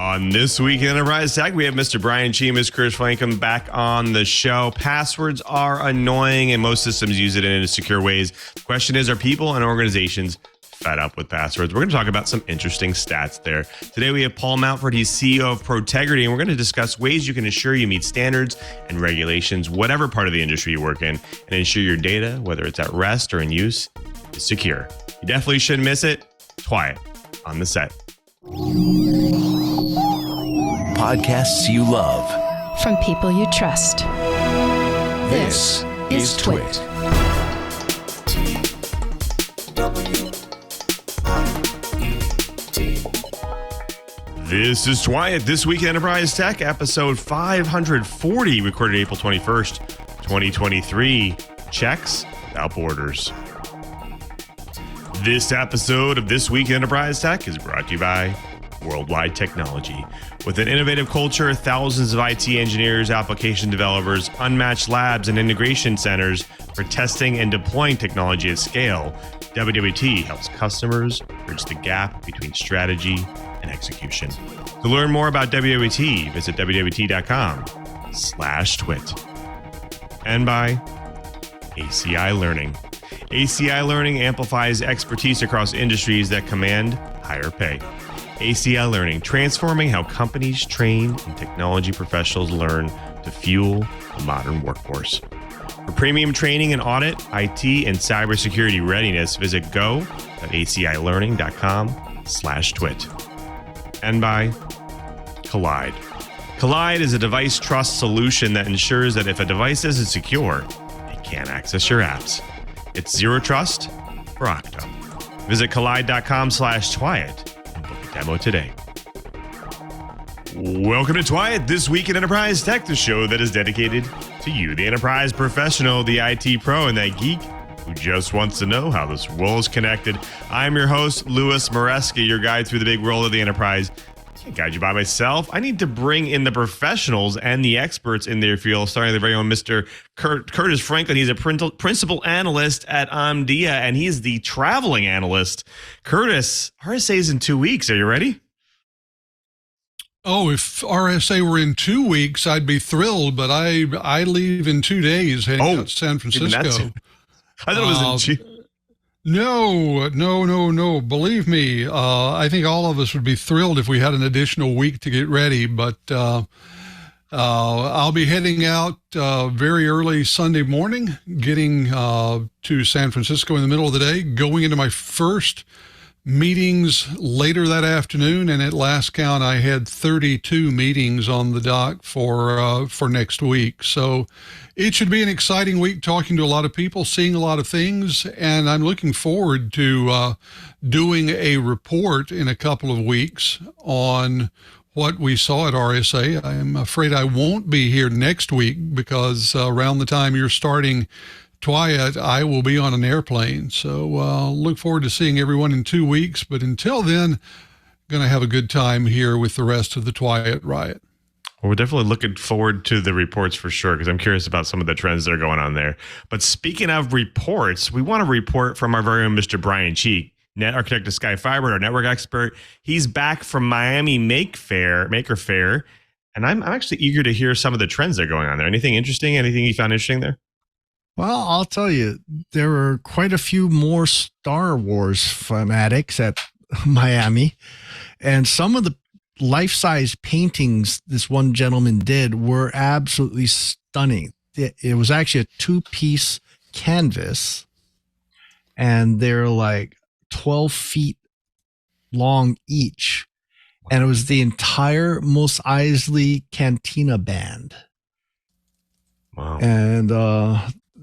On This Week in Enterprise Tech, we have Mr. Brian Chee and Ms. Chris Franklin back on the show. Passwords are annoying, and most systems use it in secure ways. The question is, are people and organizations fed up with passwords? We're going to talk about some interesting stats there. Today, we have Paul Mountford. He's CEO of Protegrity, and we're going to discuss ways you can ensure you meet standards and regulations, whatever part of the industry you work in, and ensure your data, whether it's at rest or in use, is secure. You definitely shouldn't miss it. TWiT on the set. Podcasts you love from people you trust. This is TWiT. This is TWiT, This Week in Enterprise Tech, episode 540, recorded April 21st, 2023. Checks without borders. This episode of This Week in Enterprise Tech is brought to you by Worldwide Technology. With an innovative culture, thousands of IT engineers, application developers, unmatched labs, and integration centers for testing and deploying technology at scale, WWT helps customers bridge the gap between strategy and execution. To learn more about WWT, visit wwt.com/twit. And by ACI Learning. ACI Learning amplifies expertise across industries that command higher pay. ACI Learning, transforming how companies train and technology professionals learn to fuel a modern workforce. For premium training and audit, IT, and cybersecurity readiness, visit go.acilearning.com/twit. And by Collide. Collide is a device trust solution that ensures that if a device isn't secure, it can't access your apps. It's zero trust for Okta. Visit collide.com/twit. Demo today. Welcome to TWiT, This Week in Enterprise Tech, the show that is dedicated to you, the enterprise professional, the IT pro, and that geek who just wants to know how this world is connected. I'm your host, Louis Maresca, your guide through the big world of the enterprise. I can't guide you by myself. I need to bring in the professionals and the experts in their field, starting with the very own Mr. Curtis Franklin. He's a principal analyst at Omdia, and he's the traveling analyst. Curtis, RSA is in 2 weeks. Are you ready? Oh, if RSA were in 2 weeks, I'd be thrilled, but I leave in 2 days heading out to San Francisco. I thought it was in June. No. Believe me, I think all of us would be thrilled if we had an additional week to get ready, but I'll be heading out very early Sunday morning, getting to San Francisco in the middle of the day, going into my first meetings later that afternoon, and at last count, I had 32 meetings on the dock for next week. So it should be an exciting week, talking to a lot of people, seeing a lot of things, and I'm looking forward to doing a report in a couple of weeks on what we saw at RSA. I'm afraid I won't be here next week because around the time you're starting TWiT, I will be on an airplane. So look forward to seeing everyone in 2 weeks. But until then, going to have a good time here with the rest of the TWiT riot. Well, we're definitely looking forward to the reports for sure, because I'm curious about some of the trends that are going on there. But speaking of reports, we want to report from our very own Mr. Brian Chee, net architect of Sky Fiber, our network expert. He's back from Miami Maker Faire, and I'm actually eager to hear some of the trends that are going on there. Anything interesting? Anything you found interesting there? Well, I'll tell you, there were quite a few more Star Wars fanatics at Miami, and some of the life-size paintings this one gentleman did were absolutely stunning. It was actually a 2-piece canvas, and they're like 12 feet long each, and it was the entire Mos Eisley Cantina band. Wow. And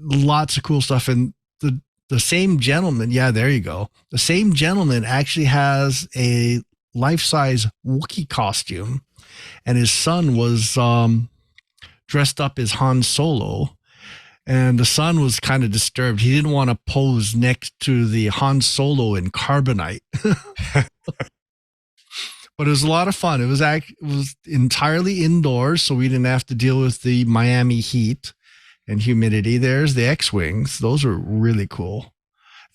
lots of cool stuff. And the same gentleman, there you go. The same gentleman actually has a life-size Wookiee costume, and his son was dressed up as Han Solo, and the son was kind of disturbed. He didn't want to pose next to the Han Solo in carbonite. But it was a lot of fun. It was entirely indoors, so we didn't have to deal with the Miami heat and humidity. There's the X-Wings. Those are really cool.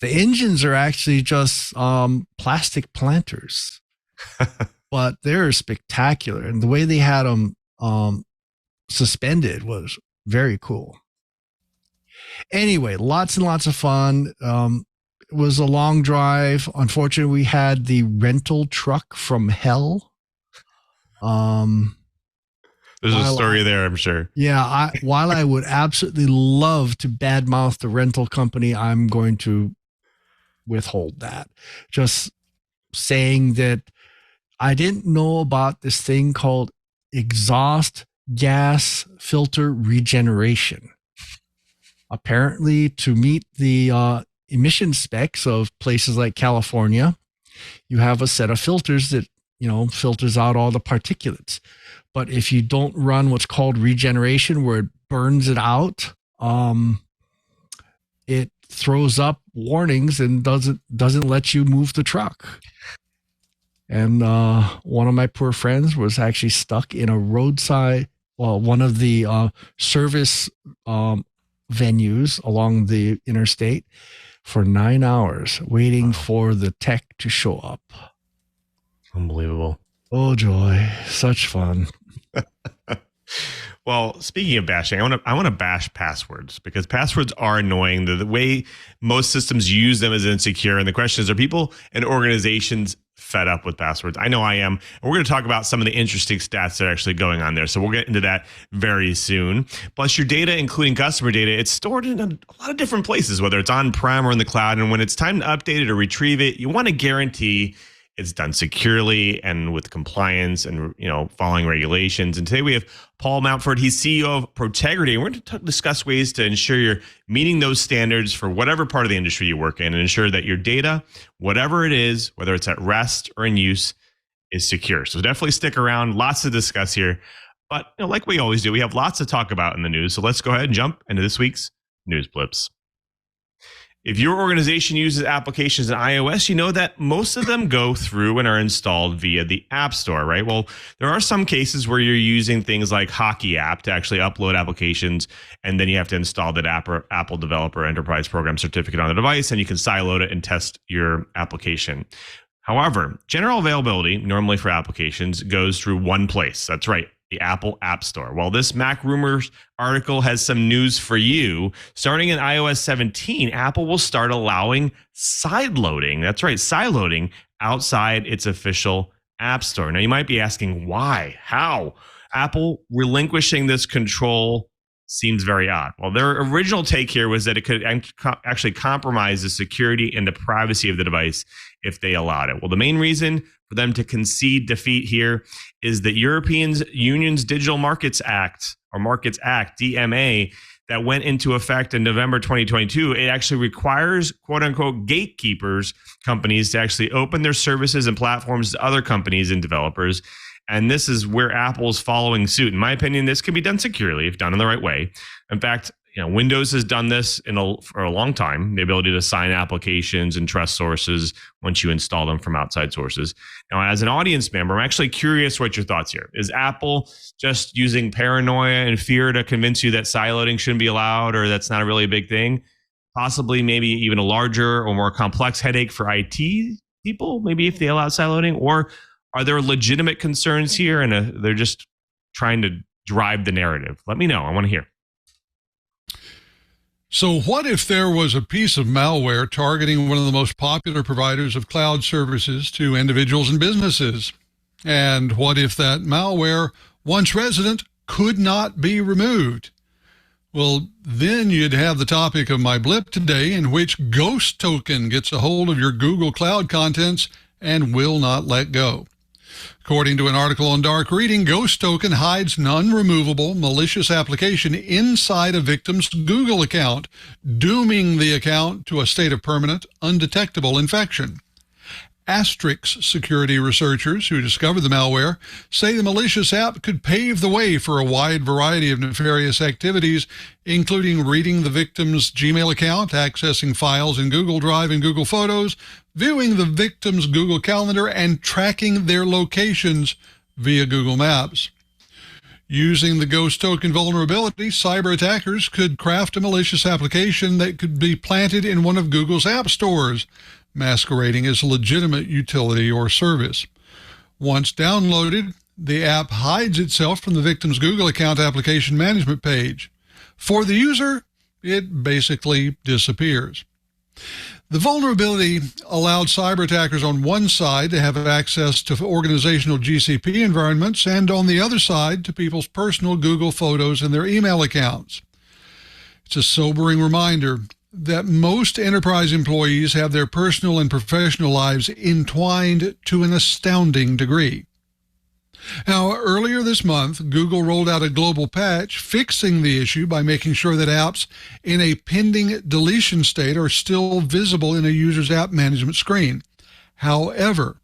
The engines are actually just plastic planters. but they're spectacular. And the way they had them suspended was very cool. Anyway, lots and lots of fun. It was a long drive. Unfortunately, we had the rental truck from hell. There's a story there, I'm sure. Yeah. While I would absolutely love to badmouth the rental company, I'm going to withhold that. Just saying that I didn't know about this thing called exhaust gas filter regeneration. Apparently, to meet the emission specs of places like California, you have a set of filters that, filters out all the particulates. But if you don't run what's called regeneration, where it burns it out, it throws up warnings and doesn't let you move the truck. And one of my poor friends was actually stuck in a roadside, one of the service venues along the interstate for 9 hours waiting for the tech to show up. Unbelievable. Oh, joy. Such fun. Well, speaking of bashing, I want to bash passwords, because passwords are annoying. The way most systems use them is insecure. And the question is, are people and organizations fed up with passwords? I know I am. And we're going to talk about some of the interesting stats that are actually going on there. So we'll get into that very soon. Plus, your data, including customer data, it's stored in a lot of different places, whether it's on-prem or in the cloud. And when it's time to update it or retrieve it, you want to guarantee it's done securely and with compliance and, following regulations. And today we have Paul Mountford. He's CEO of Protegrity. And we're going to discuss ways to ensure you're meeting those standards for whatever part of the industry you work in, and ensure that your data, whatever it is, whether it's at rest or in use, is secure. So definitely stick around. Lots to discuss here. But like we always do, we have lots to talk about in the news. So let's go ahead and jump into this week's News Blips. If your organization uses applications in iOS, you know that most of them go through and are installed via the App Store, right? Well, there are some cases where you're using things like Hockey App to actually upload applications, and then you have to install that Apple Developer Enterprise Program certificate on the device, and you can sideload it and test your application. However, general availability, normally for applications, goes through one place. That's right, the Apple App Store. Well, this Mac Rumors article has some news for you. Starting in iOS 17, Apple will start allowing sideloading. That's right, sideloading outside its official App Store. Now, you might be asking, why? How? Apple relinquishing this control seems very odd. Well, their original take here was that it could actually compromise the security and the privacy of the device if they allowed it. Well, the main reason for them to concede defeat here is that European Union's Digital Markets Act, or Markets Act, DMA, that went into effect in November 2022, it actually requires, quote unquote, gatekeepers, companies, to actually open their services and platforms to other companies and developers. And this is where Apple's following suit. In my opinion, this can be done securely if done in the right way. In fact, Windows has done this for a long time, the ability to sign applications and trust sources once you install them from outside sources. Now, as an audience member, I'm actually curious what your thoughts here. Is Apple just using paranoia and fear to convince you that sideloading shouldn't be allowed, or that's not really a big thing? Possibly maybe even a larger or more complex headache for IT people, maybe if they allow sideloading? Or are there legitimate concerns here and they're just trying to drive the narrative? Let me know. I want to hear. So what if there was a piece of malware targeting one of the most popular providers of cloud services to individuals and businesses? And what if that malware, once resident, could not be removed? Well, then you'd have the topic of my blip today, in which GhostToken gets a hold of your Google Cloud contents and will not let go. According to an article on Dark Reading, GhostToken hides an unremovable malicious application inside a victim's Google account, dooming the account to a state of permanent, undetectable infection. Asterix security researchers who discovered the malware say the malicious app could pave the way for a wide variety of nefarious activities, including reading the victim's Gmail account, accessing files in Google Drive and Google Photos, viewing the victim's Google Calendar, and tracking their locations via Google Maps. Using the GhostToken vulnerability, cyber attackers could craft a malicious application that could be planted in one of Google's app stores, masquerading as a legitimate utility or service. Once downloaded, the app hides itself from the victim's Google account application management page. For the user, it basically disappears. The vulnerability allowed cyber attackers on one side to have access to organizational GCP environments and on the other side to people's personal Google photos and their email accounts. It's a sobering reminder that most enterprise employees have their personal and professional lives entwined to an astounding degree. Now, earlier this month, Google rolled out a global patch fixing the issue by making sure that apps in a pending deletion state are still visible in a user's app management screen. However,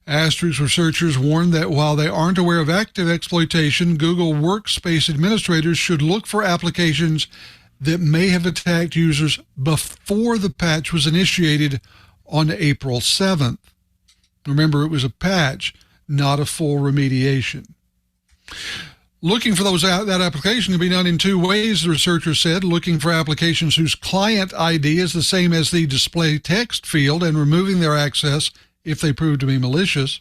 Asterisk researchers warn that while they aren't aware of active exploitation, Google Workspace administrators should look for applications that may have attacked users before the patch was initiated on April 7th. Remember, it was a patch, not a full remediation. Looking for that application can be done in two ways, the researchers said: looking for applications whose client ID is the same as the display text field and removing their access if they prove to be malicious,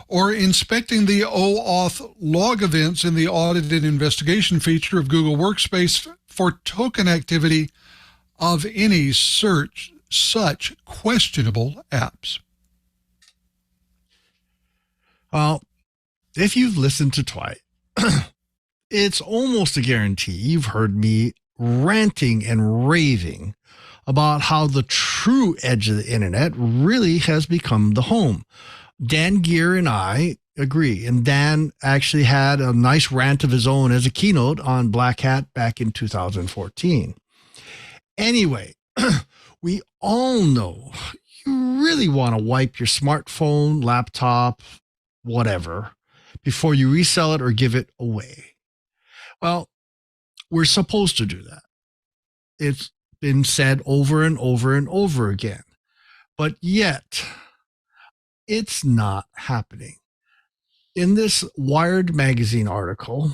or inspecting the OAuth log events in the audited investigation feature of Google Workspace for token activity of any such questionable apps. Well, if you've listened to TWiT, it's almost a guarantee you've heard me ranting and raving about how the true edge of the internet really has become the home. Dan Gear and I agree, and Dan actually had a nice rant of his own as a keynote on Black Hat back in 2014. Anyway, we all know you really want to wipe your smartphone, laptop, whatever, before you resell it or give it away. Well, we're supposed to do that. It's been said over and over and over again, but yet it's not happening. In this Wired magazine article,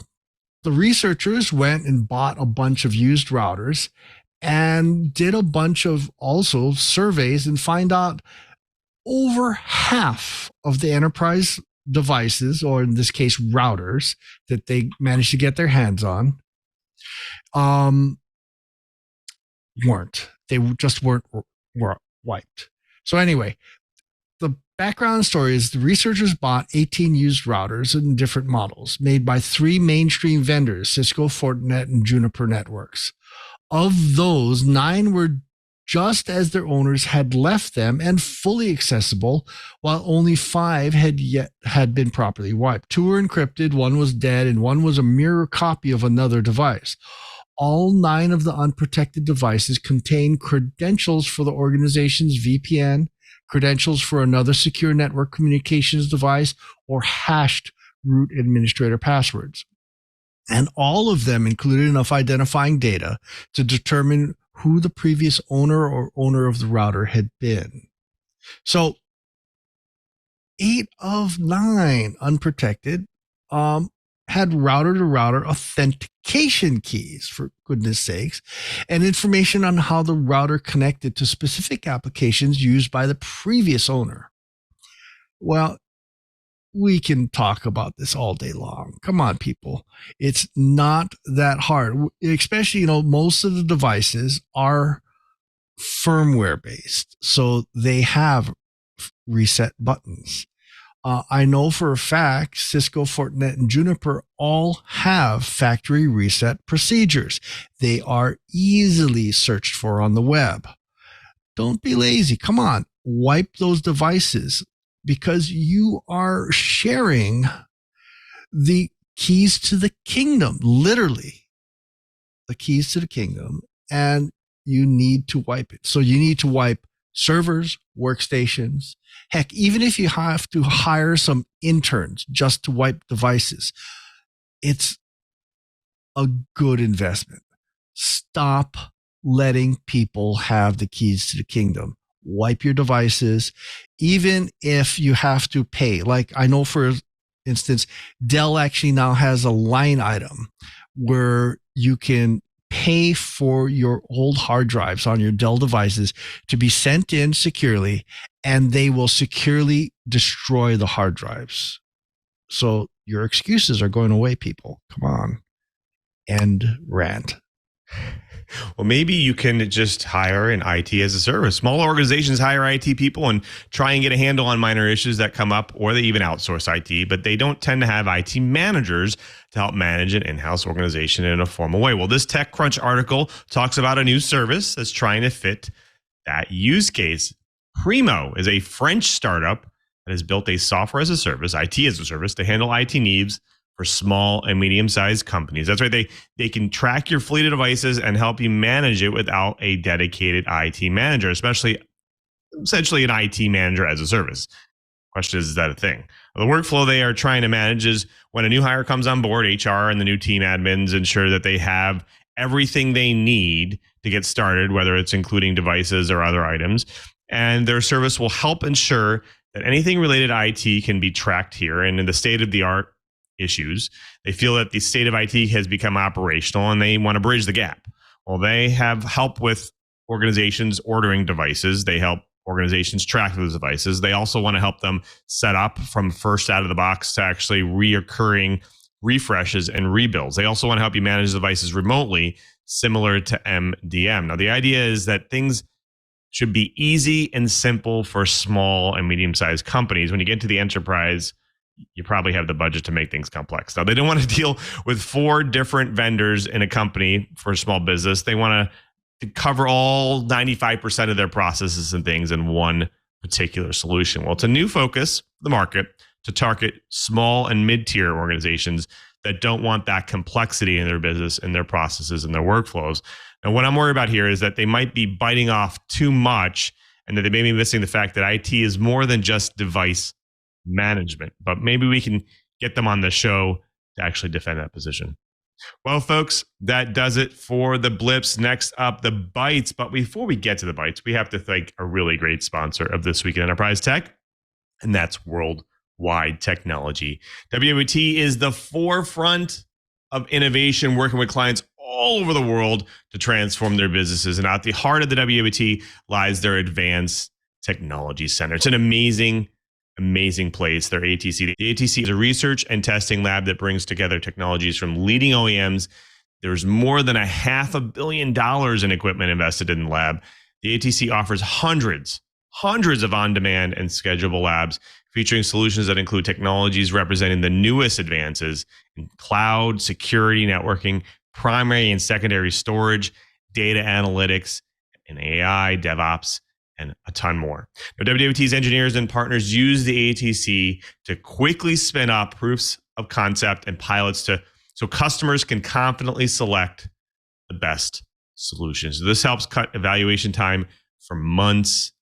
the researchers went and bought a bunch of used routers and did a bunch of also surveys and find out over half of the enterprise devices, or in this case, routers, that they managed to get their hands on, weren't. They just weren't wiped. So anyway, the background story is the researchers bought 18 used routers in different models made by 3 mainstream vendors, Cisco, Fortinet, and Juniper Networks. Of those, 9 were just as their owners had left them and fully accessible, while only 5 had been properly wiped. 2 were encrypted, 1 was dead, and 1 was a mirror copy of another device. All 9 of the unprotected devices contain credentials for the organization's VPN, credentials for another secure network communications device, or hashed root administrator passwords. And all of them included enough identifying data to determine who the previous owner or owner of the router had been. So 8 of 9 unprotected had router-to-router authentication keys, for goodness sakes, and information on how the router connected to specific applications used by the previous owner. Well, we can talk about this all day long. Come on, people. It's not that hard, especially, most of the devices are firmware based, so they have reset buttons. I know for a fact Cisco, Fortinet, and Juniper all have factory reset procedures. They are easily searched for on the web. Don't be lazy. Come on, wipe those devices, because you are sharing the keys to the kingdom, literally the keys to the kingdom, and you need to wipe it. So you need to wipe servers, workstations. Heck, even if you have to hire some interns just to wipe devices, it's a good investment. Stop letting people have the keys to the kingdom. Wipe your devices, even if you have to pay. Like, I know, for instance, Dell actually now has a line item where you can pay for your old hard drives on your Dell devices to be sent in securely, and they will securely destroy the hard drives. So your excuses are going away, people. Come on. End rant. Well, maybe you can just hire an IT as a service. Small organizations hire IT people and try and get a handle on minor issues that come up, or they even outsource IT, but they don't tend to have IT managers to help manage an in-house organization in a formal way. Well, this TechCrunch article talks about a new service that's trying to fit that use case. Primo is a French startup that has built a software as a service, IT as a service, to handle IT needs for small and medium-sized companies. That's right. They can track your fleet of devices and help you manage it without a dedicated IT manager, essentially an IT manager as a service. Question is that a thing? Well, the workflow they are trying to manage is when a new hire comes on board, HR and the new team admins ensure that they have everything they need to get started, whether it's including devices or other items. And their service will help ensure that anything related to IT can be tracked here. And in the state-of-the-art issues, they feel that the state of IT has become operational and they want to bridge the gap. Well, they have help with organizations ordering devices. They help organizations track those devices. They also want to help them set up from first out of the box to actually reoccurring refreshes and rebuilds. They also want to help you manage devices remotely, similar to MDM. Now, the idea is that things should be easy and simple for small and medium-sized companies. When you get to the enterprise, you probably have the budget to make things complex. Now, they don't want to deal with 4 different vendors in a company for a small business. They want to cover all 95% of their processes and things in one particular solution. Well, it's a new focus for the market to target small and mid-tier organizations that don't want that complexity in their business, in their processes, and their workflows. And what I'm worried about here is that they might be biting off too much and that they may be missing the fact that IT is more than just device management. But maybe we can get them on the show to actually defend that position. Well, folks, that does it for the blips. Next up, the bites. But before we get to the bites, we have to thank a really great sponsor of This Week in Enterprise Tech, and that's Worldwide Technology. WWT is the forefront of innovation, working with clients all over the world to transform their businesses. And at the heart of the WWT lies their Advanced Technology Center. It's an amazing place, their ATC. The ATC is a research and testing lab that brings together technologies from leading OEMs. There's more than $500 million in equipment invested in the lab. The ATC offers hundreds of on-demand and schedulable labs featuring solutions that include technologies representing the newest advances in cloud, security, networking, primary and secondary storage, data analytics, and AI, DevOps, and a ton more. Now, WWT's engineers and partners use the ATC to quickly spin up proofs of concept and pilots so customers can confidently select the best solutions. So this helps cut evaluation time from months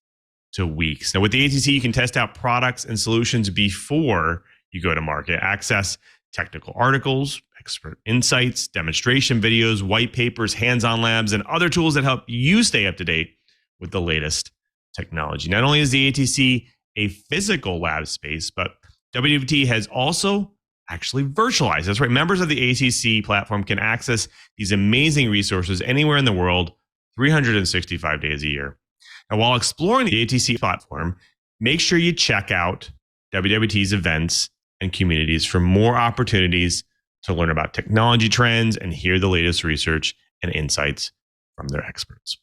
to weeks. Now, with the ATC, you can test out products and solutions before you go to market, access technical articles, expert insights, demonstration videos, white papers, hands-on labs, and other tools that help you stay up to date with the latest technology. Not only is the ATC a physical lab space, but WWT has also actually virtualized. That's right. Members of the ATC platform can access these amazing resources anywhere in the world, 365 days a year. And while exploring the ATC platform, make sure you check out WWT's events and communities for more opportunities to learn about technology trends and hear the latest research and insights from their experts.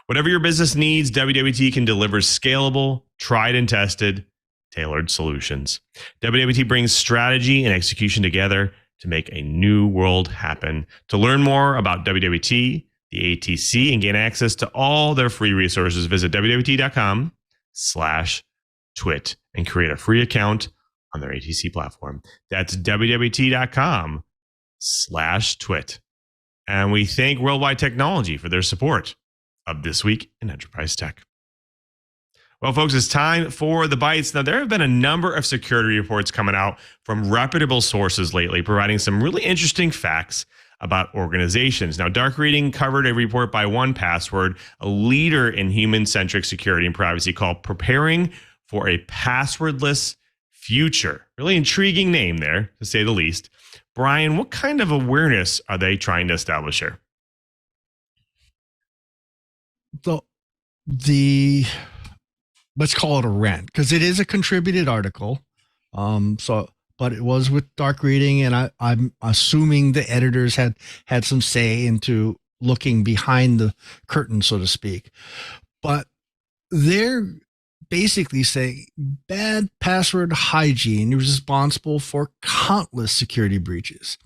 Whatever your business needs, WWT can deliver scalable, tried and tested, tailored solutions. WWT brings strategy and execution together to make a new world happen. To learn more about WWT, the ATC, and gain access to all their free resources, visit wwt.com/twit and create a free account on their ATC platform. That's wwt.com/twit. And we thank Worldwide Technology for their support of This Week in Enterprise Tech. Well, folks, it's time for the bites. Now, there have been a number of security reports coming out from reputable sources lately, providing some really interesting facts about organizations. Now, Dark Reading covered a report by 1Password, a leader in human-centric security and privacy, called Preparing for a Passwordless Future. Really intriguing name there, to say the least. Brian, what kind of awareness are they trying to establish here? the let's call it a rant, because it is a contributed article. But it was with dark reading, and I'm assuming the editors had some say into looking behind the curtain, so to speak. But they're basically saying bad password hygiene is responsible for countless security breaches.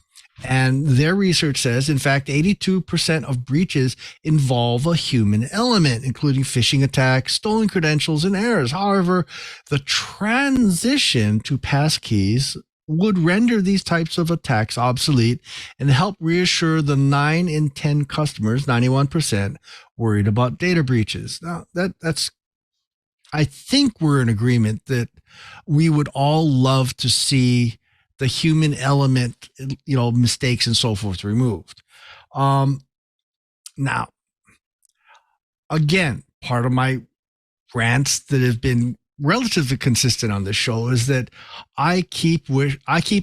And their research says, in fact, 82% of breaches involve a human element, including phishing attacks, stolen credentials, and errors. However, the transition to passkeys would render these types of attacks obsolete and help reassure the 9 in 10 customers, 91%, worried about data breaches. Now, that's I think we're in agreement that we would all love to see the human element, mistakes and so forth removed. Now, again, part of my rants that have been relatively consistent on this show is that I keep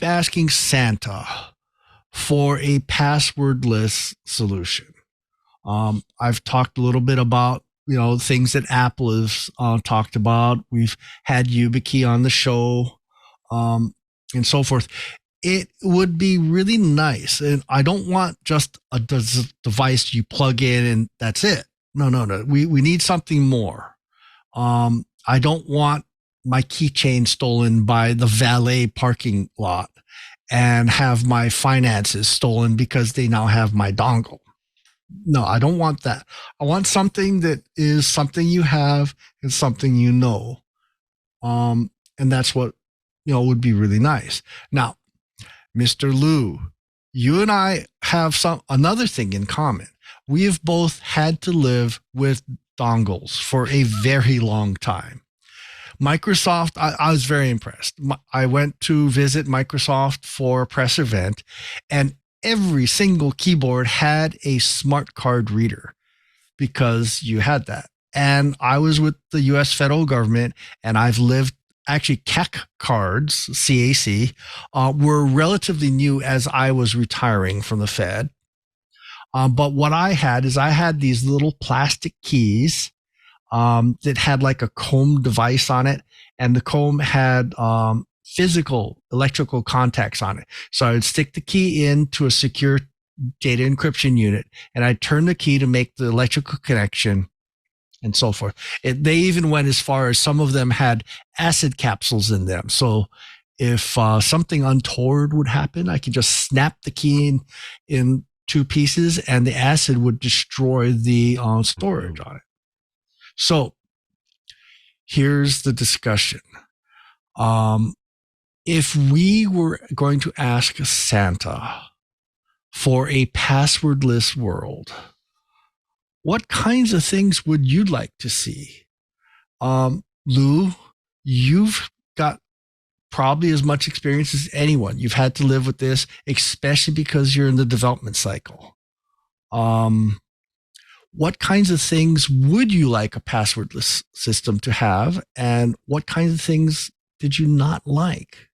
asking Santa for a passwordless solution. I've talked a little bit about things that Apple has talked about. We've had YubiKey on the show, and so forth. It would be really nice. And I don't want just a device you plug in and that's it. No. We need something more. I don't want my keychain stolen by the valet parking lot and have my finances stolen because they now have my dongle. No, I don't want that. I want something that is something you have and something and that's what would be really nice. Now, Mr. Lou, you and I have another thing in common. We have both had to live with dongles for a very long time. Microsoft, I was very impressed. I went to visit Microsoft for a press event, and every single keyboard had a smart card reader because you had that. And I was with the U.S. federal government, and I've lived actually CAC cards, CAC, were relatively new as I was retiring from the Fed. But what I had these little plastic keys that had like a comb device on it, and the comb had physical electrical contacts on it. So I would stick the key into a secure data encryption unit, and I'd turn the key to make the electrical connection, and so forth. They even went as far as some of them had acid capsules in them. So if something untoward would happen, I could just snap the key in 2 pieces, and the acid would destroy the storage on it. So here's the discussion. If we were going to ask Santa for a passwordless world, what kinds of things would you like to see? Lou, you've got probably as much experience as anyone. You've had to live with this, especially because you're in the development cycle. What kinds of things would you like a passwordless system to have? And what kinds of things did you not like?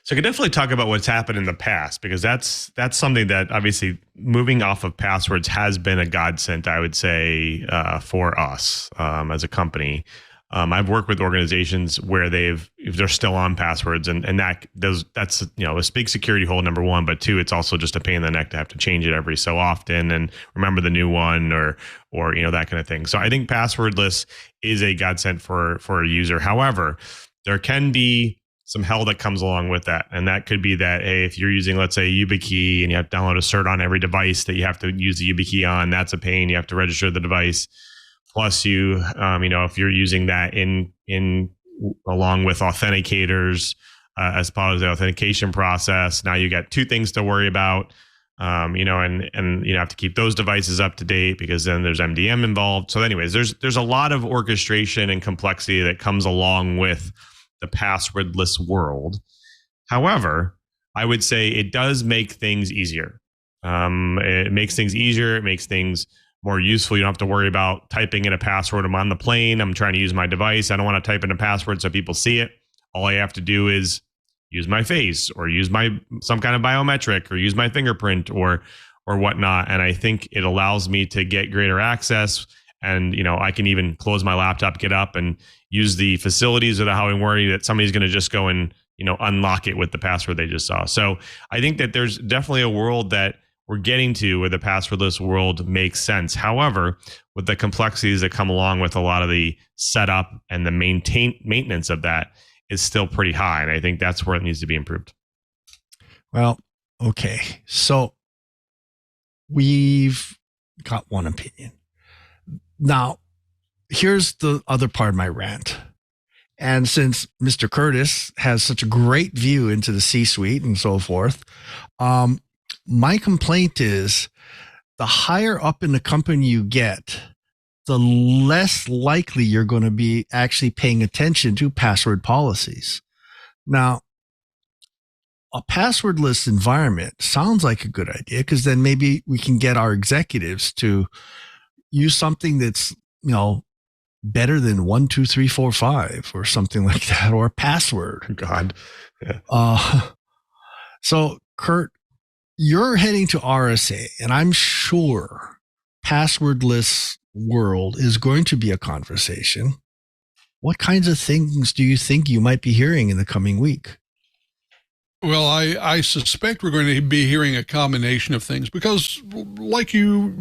So I could definitely talk about what's happened in the past, because that's something that obviously moving off of passwords has been a godsend, I would say, for us as a company. I've worked with organizations where they're still on passwords, and that's a big security hole, number one, but 2, it's also just a pain in the neck to have to change it every so often and remember the new one or that kind of thing. So I think passwordless is a godsend for a user. However, there can be some hell that comes along with that. And that could be that, hey, if you're using, let's say, YubiKey, and you have to download a cert on every device that you have to use the YubiKey on, that's a pain. You have to register the device. Plus if you're using that in along with authenticators as part of the authentication process, now you got 2 things to worry about, and you have to keep those devices up to date, because then there's MDM involved. So anyways, there's a lot of orchestration and complexity that comes along with the passwordless world. However, I would say it does make things easier. It makes things easier. It makes things more useful. You don't have to worry about typing in a password. I'm on the plane. I'm trying to use my device. I don't want to type in a password so people see it. All I have to do is use my face, or use some kind of biometric, or use my fingerprint, or or whatnot. And I think it allows me to get greater access. And, I can even close my laptop, get up and use the facilities without having worry that somebody's going to just go and, unlock it with the password they just saw. So I think that there's definitely a world that we're getting to where the passwordless world makes sense. However, with the complexities that come along with a lot of the setup and the maintenance of that is still pretty high. And I think that's where it needs to be improved. Well, okay. So we've got one opinion. Now, here's the other part of my rant. And since Mr. Curtis has such a great view into the C-suite and so forth, my complaint is the higher up in the company you get, the less likely you're going to be actually paying attention to password policies. Now, a passwordless environment sounds like a good idea because then maybe we can get our executives to use something that's, better than 1, 2, 3, 4, 5 or something like that, or a password. God. Yeah. So Kurt, you're heading to RSA, and I'm sure passwordless world is going to be a conversation. What kinds of things do you think you might be hearing in the coming week? Well, I suspect we're going to be hearing a combination of things because, like you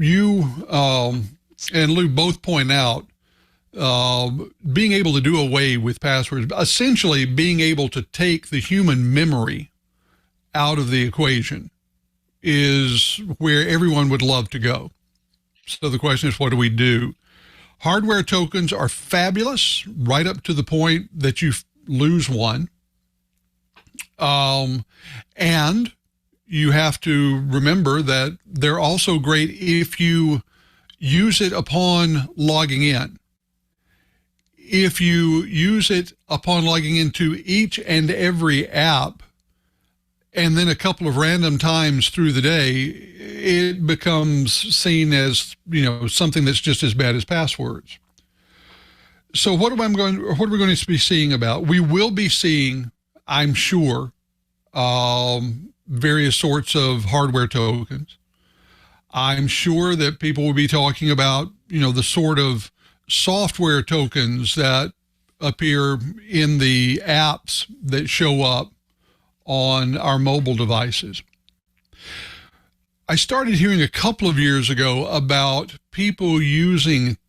and Lou both point out, being able to do away with passwords, essentially being able to take the human memory out of the equation, is where everyone would love to go. So the question is, what do we do? Hardware tokens are fabulous right up to the point that you lose one. And you have to remember that they're also great if you use it upon logging in. If you use it upon logging into each and every app, and then a couple of random times through the day, it becomes seen as, something that's just as bad as passwords. So what are we going to be seeing about? We will be seeing, I'm sure, various sorts of hardware tokens. I'm sure that people will be talking about, the sort of software tokens that appear in the apps that show up on our mobile devices. I started hearing a couple of years ago about people using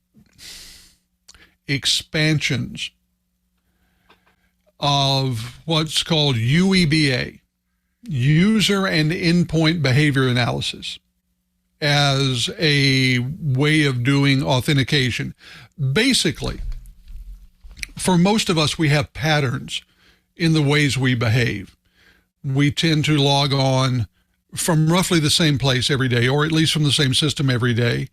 expansions of what's called UEBA, User and Endpoint Behavior Analysis, as a way of doing authentication. Basically, for most of us, we have patterns in the ways we behave. We tend to log on from roughly the same place every day, or at least from the same system every day.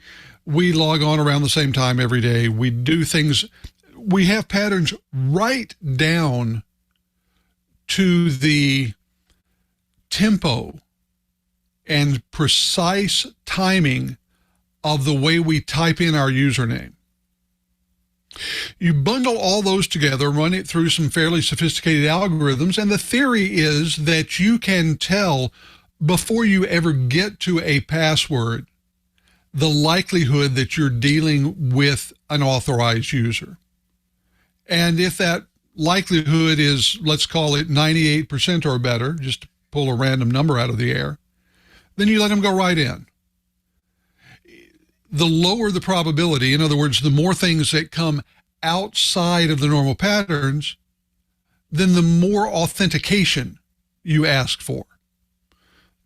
We log on around the same time every day. We do things. We have patterns right down to the tempo and precise timing of the way we type in our username. You bundle all those together, run it through some fairly sophisticated algorithms, and the theory is that you can tell before you ever get to a password the likelihood that you're dealing with an authorized user. And if that likelihood is, let's call it 98% or better, just to pull a random number out of the air, then you let them go right in. The lower the probability, in other words, the more things that come outside of the normal patterns, then the more authentication you ask for.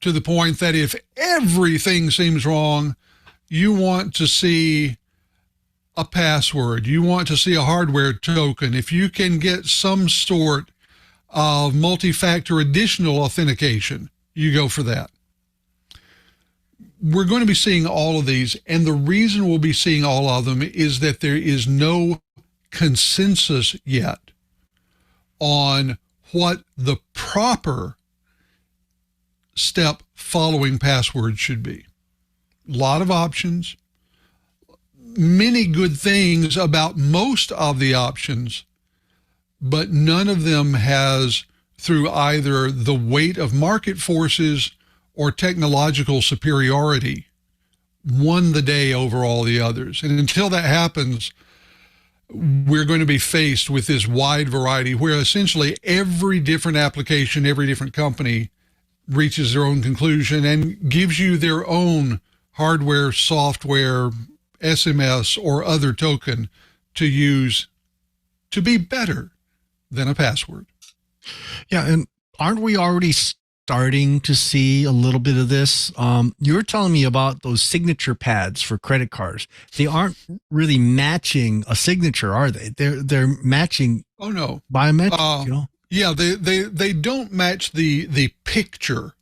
To the point that if everything seems wrong, you want to see a password, you want to see a hardware token. If you can get some sort of multi-factor additional authentication, you go for that. We're going to be seeing all of these, and the reason we'll be seeing all of them is that there is no consensus yet on what the proper step following passwords should be. A lot of options, many good things about most of the options, but none of them has, through either the weight of market forces or technological superiority won the day over all the others. And until that happens, we're going to be faced with this wide variety where essentially every different application, every different company reaches their own conclusion and gives you their own hardware, software, SMS, or other token to use to be better than a password. Yeah, and aren't we already starting to see a little bit of this? You were telling me about those signature pads for credit cards. They aren't really matching a signature, are they? They're matching. Oh no, biometric. Yeah, they don't match the picture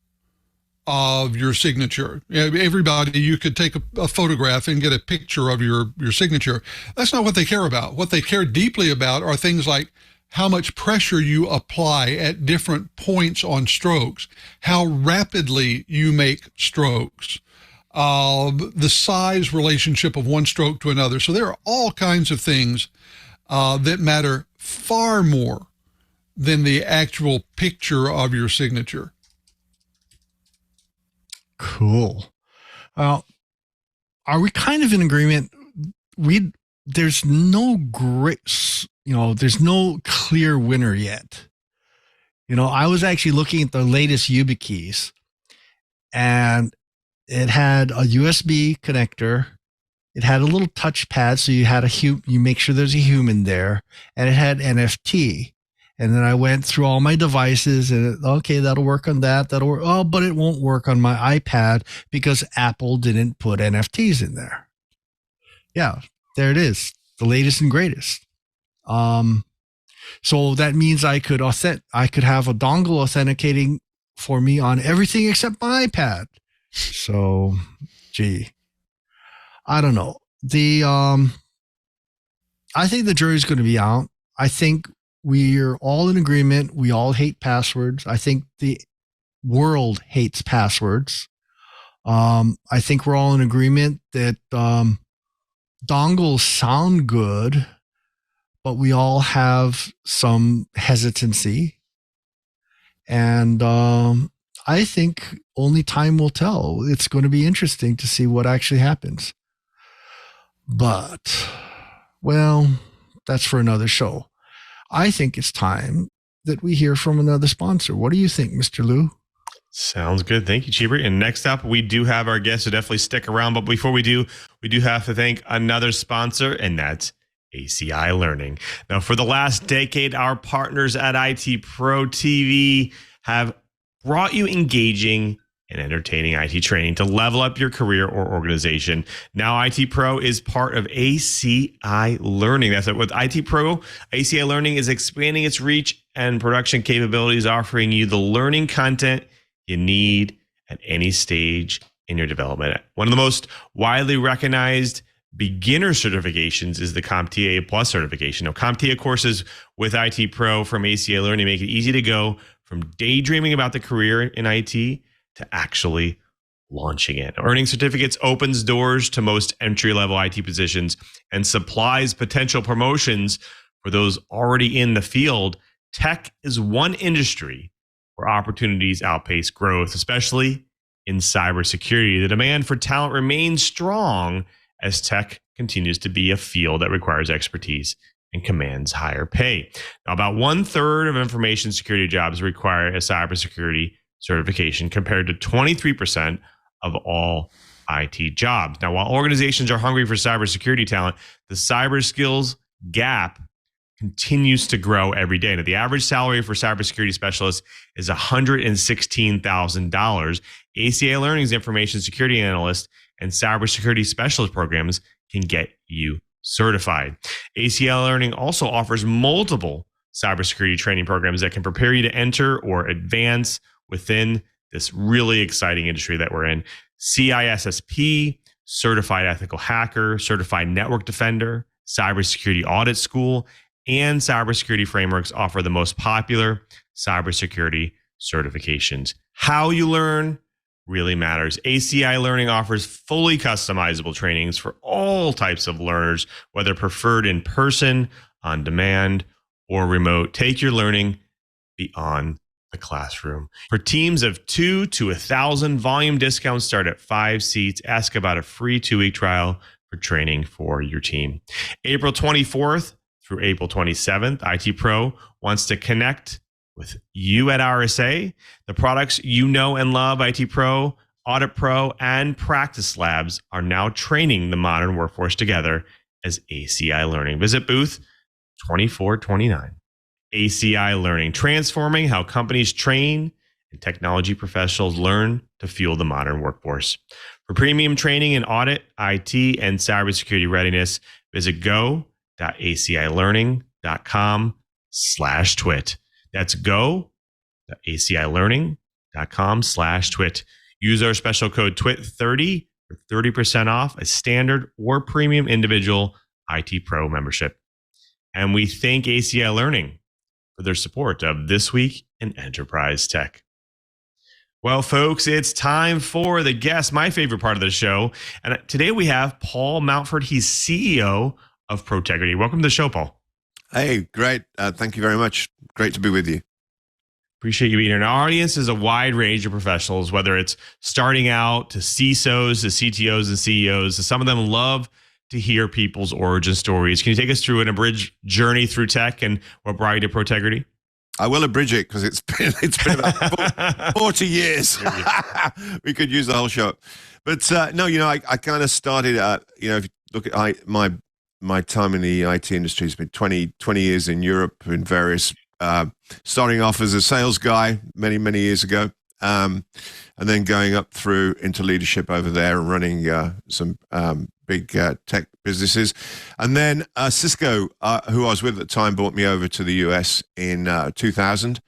of your signature. Everybody, you could take a photograph and get a picture of your signature. That's not what they care about. What they care deeply about are things like how much pressure you apply at different points on strokes, how rapidly you make strokes, the size relationship of one stroke to another. So there are all kinds of things that matter far more than the actual picture of your signature. Cool. Are we kind of in agreement? There's no great, there's no clear winner yet. I was actually looking at the latest YubiKeys, and it had a USB connector. It had a little touchpad, so you make sure there's a human there, and it had NFT. And then I went through all my devices and okay, that'll work on that. That'll work. Oh, but it won't work on my iPad because Apple didn't put NFTs in there. Yeah, there it is. The latest and greatest. So that means I could have a dongle authenticating for me on everything except my iPad. So, gee, I don't know. I think the jury's going to be out. I think we're all in agreement. We all hate passwords. I think the world hates passwords. I think we're all in agreement that dongles sound good, but we all have some hesitancy. And I think only time will tell. It's going to be interesting to see what actually happens. But, well, that's for another show. I think it's time that we hear from another sponsor. What do you think, Mr. Lou? Sounds good. Thank you, Cheever. And next up, we do have our guest, so definitely stick around. But before we do have to thank another sponsor, and that's ACI Learning. Now, for the last decade, our partners at IT Pro TV have brought you engaging and entertaining IT training to level up your career or organization. Now, IT Pro is part of ACI Learning. That's it. With IT Pro, ACI Learning is expanding its reach and production capabilities, offering you the learning content you need at any stage in your development. One of the most widely recognized beginner certifications is the CompTIA Plus certification. Now, CompTIA courses with IT Pro from ACI Learning make it easy to go from daydreaming about the career in IT to actually launching it. Earning certificates opens doors to most entry-level IT positions and supplies potential promotions for those already in the field. Tech is one industry where opportunities outpace growth, especially in cybersecurity. The demand for talent remains strong as tech continues to be a field that requires expertise and commands higher pay. Now, about 1/3 of information security jobs require a cybersecurity certification compared to 23% of all IT jobs. Now, while organizations are hungry for cybersecurity talent, the cyber skills gap continues to grow every day. Now, the average salary for cybersecurity specialists is $116,000. ACI Learning's information security analyst and cybersecurity specialist programs can get you certified. ACI Learning also offers multiple cybersecurity training programs that can prepare you to enter or advance within this really exciting industry that we're in. CISSP, Certified Ethical Hacker, Certified Network Defender, Cybersecurity Audit School, and Cybersecurity Frameworks offer the most popular cybersecurity certifications. How you learn really matters. ACI Learning offers fully customizable trainings for all types of learners, whether preferred in person, on demand, or remote. Take your learning beyond the classroom. For teams of 2 to 1,000, volume discounts start at 5 seats. Ask about a free 2-week trial for training for your team. April 24th through April 27th, IT Pro wants to connect with you at RSA. The products you know and love, IT Pro, Audit Pro, and Practice Labs, are now training the modern workforce together as ACI Learning. Visit booth 2429. ACI Learning, transforming how companies train and technology professionals learn to fuel the modern workforce. For premium training in audit, IT, and cybersecurity readiness, visit go.acilearning.com/twit. That's go.acilearning.com/twit. Use our special code TWIT30 for 30% off a standard or premium individual IT Pro membership. And we thank ACI Learning for their support of This Week in Enterprise Tech. Well, folks, it's time for the guest, my favorite part of the show. And today we have Paul Mountford. He's CEO of Protegrity. Welcome to the show, Paul. Hey, great. Thank you very much. Great to be with you. Appreciate you being here. And our audience is a wide range of professionals, whether it's starting out to CISOs, to CTOs and CEOs. Some of them love to hear people's origin stories. Can you take us through an abridged journey through tech and what brought you to Protegrity? I will abridge it because it's been about 40 years. We could use the whole show. But no, I kind of started, if you look at my time in the IT industry, it's been 20 years in Europe in various, starting off as a sales guy many, many years ago. And then going up through into leadership over there and running some big tech businesses. And then Cisco, who I was with at the time, brought me over to the US in 2000.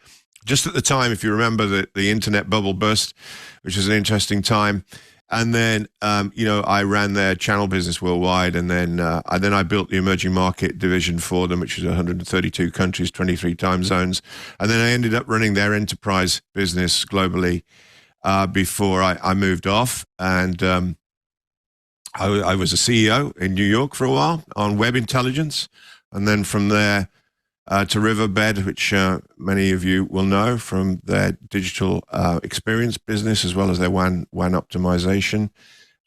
Just at the time, if you remember, the internet bubble burst, which was an interesting time. And then, I ran their channel business worldwide. And then I built the emerging market division for them, which was 132 countries, 23 time zones. And then I ended up running their enterprise business globally before I moved off. And I was a CEO in New York for a while on web intelligence. And then from there to Riverbed, which many of you will know from their digital experience business, as well as their WAN optimization.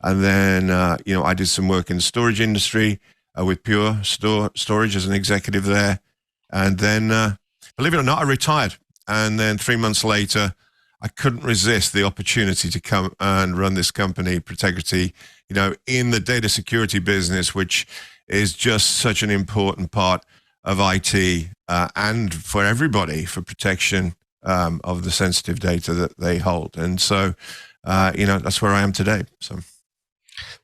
And then, I did some work in the storage industry with Pure Storage as an executive there. And then, believe it or not, I retired. And then 3 months later, I couldn't resist the opportunity to come and run this company, Protegrity, in the data security business, which is just such an important part of IT and for everybody, for protection of the sensitive data that they hold. And so, that's where I am today. So.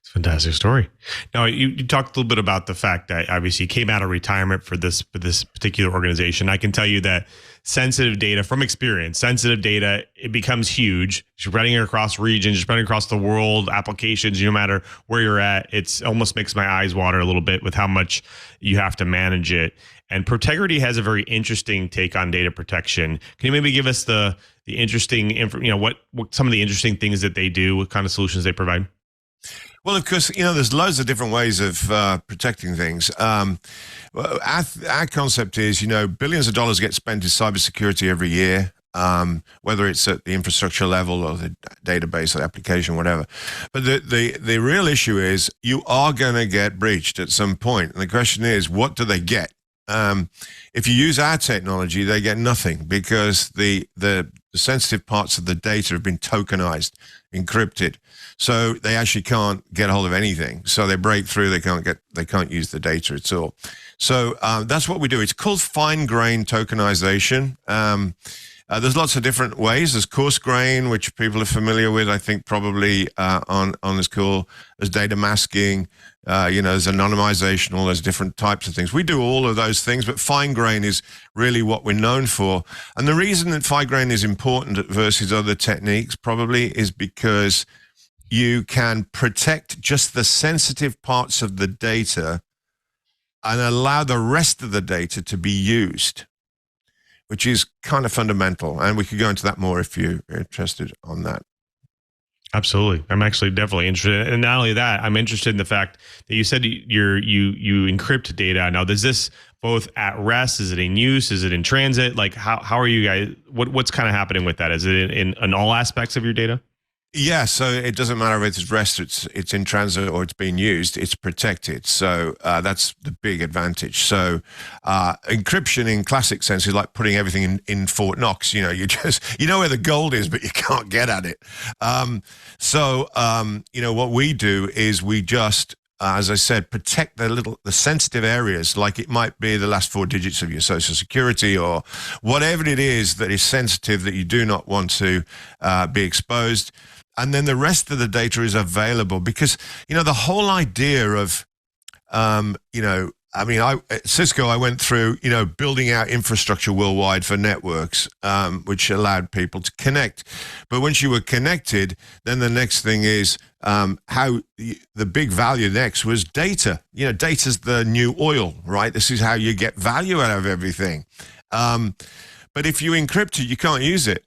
It's a fantastic story. Now, you talked a little bit about the fact that obviously you came out of retirement for this particular organization. I can tell you that sensitive data, from experience, it becomes huge. You're spreading it across regions, you're spreading across the world, applications, no matter where you're at. It almost makes my eyes water a little bit with how much you have to manage it. And Protegrity has a very interesting take on data protection. Can you maybe give us the interesting, what some of the interesting things that they do, what kind of solutions they provide? Well, of course, there's loads of different ways of protecting things. Our concept is, billions of dollars get spent in cybersecurity every year, whether it's at the infrastructure level or the database or the application, whatever. But the real issue is you are going to get breached at some point. And the question is, what do they get? If you use our technology, they get nothing because the sensitive parts of the data have been tokenized, encrypted. So they actually can't get a hold of anything. So they break through, they can't use the data at all. So that's what we do. It's called fine-grained tokenization. There's lots of different ways. There's coarse grain, which people are familiar with, I think probably on this call. There's data masking, there's anonymization, all those different types of things. We do all of those things, but fine grain is really what we're known for. And the reason that fine grain is important versus other techniques probably is because you can protect just the sensitive parts of the data and allow the rest of the data to be used, which is kind of fundamental. And we could go into that more if you're interested on that. Absolutely. I'm actually definitely interested. And not only that, I'm interested in the fact that you said you encrypt data. Now, does this both at rest? Is it in use? Is it in transit? Like how are you guys, what's kind of happening with that? Is it in all aspects of your data? Yeah, so it doesn't matter if it's rest, it's in transit, or it's being used, it's protected. So that's the big advantage. So encryption in classic sense is like putting everything in Fort Knox. You know, you know where the gold is, but you can't get at it. You know, what we do is we just, as I said, protect the sensitive areas, like it might be the last 4 digits of your social security or whatever it is that is sensitive that you do not want to be exposed. And then the rest of the data is available because, you know, the whole idea of, you know, I mean, at Cisco, I went through, you know, building out infrastructure worldwide for networks, which allowed people to connect. But once you were connected, then the next thing is how the big value next was data. You know, data's the new oil, right? This is how you get value out of everything. But if you encrypt it, you can't use it.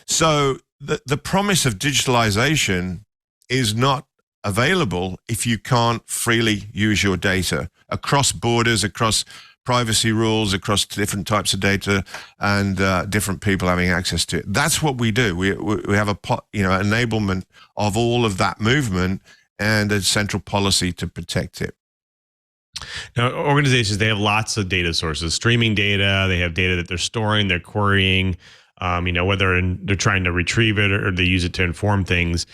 So the promise of digitalization is not available if you can't freely use your data across borders, across privacy rules, across different types of data, and different people having access to it. That's what we do. We have enablement of all of that movement and a central policy to protect it. Now, organizations, they have lots of data sources, streaming data. They have data that they're storing, they're querying. You know, whether they're trying to retrieve it or they use it to inform things.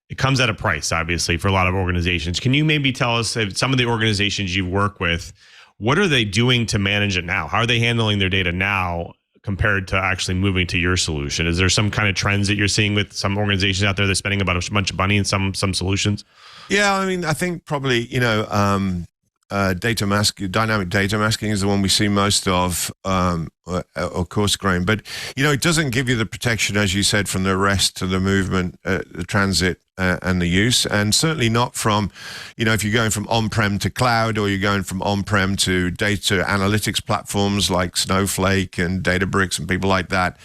It comes at a price, obviously, for a lot of organizations. Can you maybe tell us if some of the organizations you work with, what are they doing to manage it now? How are they handling their data now compared to actually moving to your solution? Is there some kind of trends that you're seeing with some organizations out there that's spending about a bunch of money in some solutions? Yeah, I mean, I think probably, you know, dynamic data masking is the one we see most of, or coarse grain. But, you know, it doesn't give you the protection, as you said, from the rest to the movement, the transit and the use. And certainly not from, you know, if you're going from on-prem to cloud, or you're going from on-prem to data analytics platforms like Snowflake and Databricks and people like that.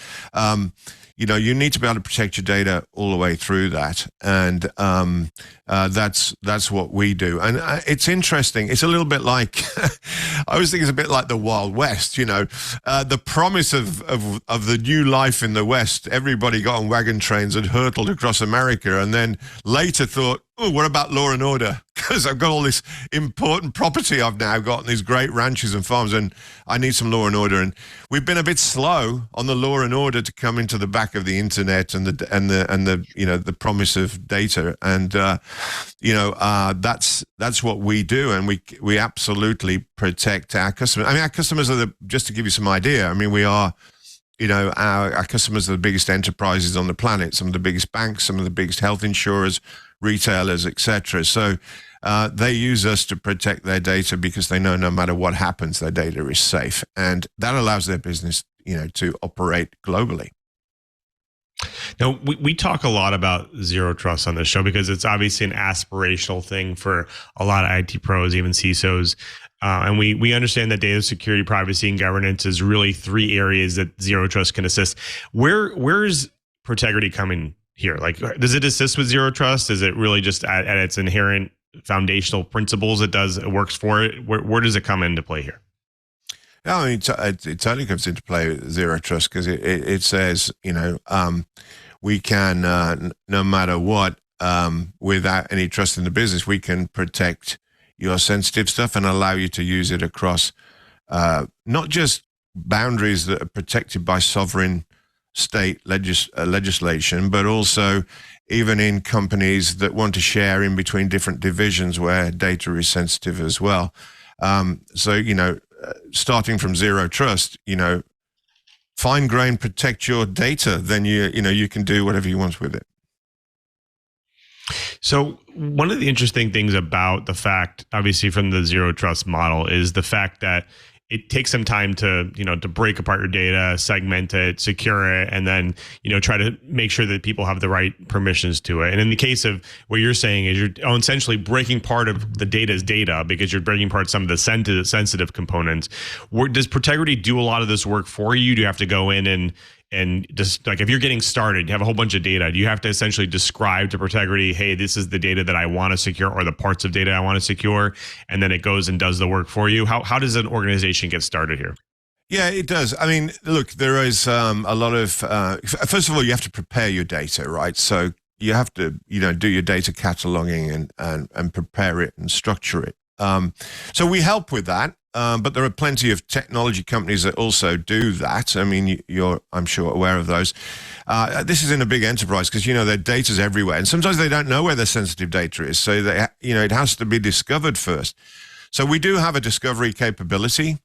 You know, you need to be able to protect your data all the way through that. And that's what we do. And it's interesting. It's a little bit like, I always think it's a bit like the Wild West, you know, the promise of the new life in the West. Everybody got on wagon trains and hurtled across America, and then later thought, oh, what about law and order? Because I've got all this important property I've now got, and these great ranches and farms, and I need some law and order. And we've been a bit slow on the law and order to come into the back of the internet and the you know, the promise of data. And you know, that's what we do, and we absolutely protect our customers. I mean, our customers are just to give you some idea. I mean, we are. You know, our customers are the biggest enterprises on the planet, some of the biggest banks, some of the biggest health insurers, retailers, etc. So they use us to protect their data because they know no matter what happens, their data is safe. And that allows their business, you know, to operate globally. Now, we talk a lot about zero trust on this show because it's obviously an aspirational thing for a lot of IT pros, even CISOs. And we understand that data security, privacy, and governance is really 3 areas that zero trust can assist. Where's Protegrity coming here? Like, does it assist with zero trust? Is it really just at its inherent foundational principles it works for it? Where does it come into play here? Yeah, I mean, it totally comes into play with zero trust because it says, you know, we can, no matter what, without any trust in the business, we can protect your sensitive stuff and allow you to use it across not just boundaries that are protected by sovereign state legislation, but also even in companies that want to share in between different divisions where data is sensitive as well. So, you know, starting from zero trust, you know, fine grain protect your data, then you can do whatever you want with it. So one of the interesting things about the fact, obviously from the zero trust model, is the fact that it takes some time to, you know, to break apart your data, segment it, secure it, and then, you know, try to make sure that people have the right permissions to it. And in the case of what you're saying is you're essentially breaking part of the data's data because you're breaking apart some of the sensitive components. Does Protegrity do a lot of this work for you? Do you have to go in and And just like if you're getting started, you have a whole bunch of data, you have to essentially describe to Protegrity, hey, this is the data that I want to secure or the parts of data I want to secure. And then it goes and does the work for you. How does an organization get started here? Yeah, it does. I mean, look, there is a lot of, first of all, you have to prepare your data, right? So you have to, do your data cataloging and prepare it and structure it. So we help with that. But there are plenty of technology companies that also do that. I mean, you're, I'm sure, aware of those. This is in a big enterprise because, their data's everywhere. And sometimes they don't know where their sensitive data is. So, it has to be discovered first. So we do have a discovery capability.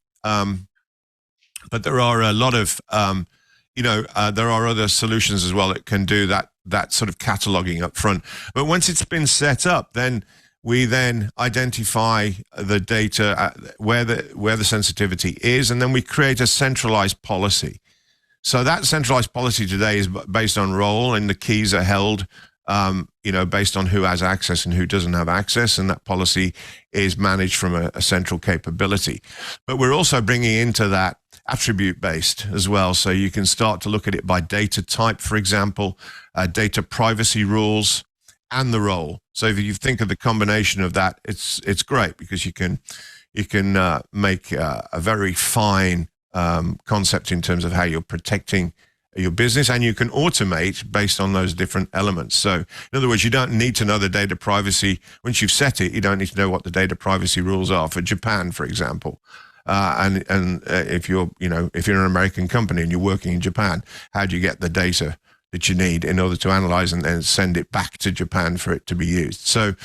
But there are a lot of, there are other solutions as well that can do that sort of cataloging up front. But once it's been set up, then we then identify the data, where the sensitivity is, and then we create a centralized policy. So that centralized policy today is based on role, and the keys are held, based on who has access and who doesn't have access, and that policy is managed from a central capability. But we're also bringing into that attribute-based as well, so you can start to look at it by data type, for example, data privacy rules, and the role. So if you think of the combination of that, it's great because you can make a very fine concept in terms of how you're protecting your business, and you can automate based on those different elements. So in other words, you don't need to know the data privacy. Once you've set it, you don't need to know what the data privacy rules are for Japan, for example. And if you're an American company and you're working in Japan, how do you get the data that you need in order to analyze and then send it back to Japan for it to be used? So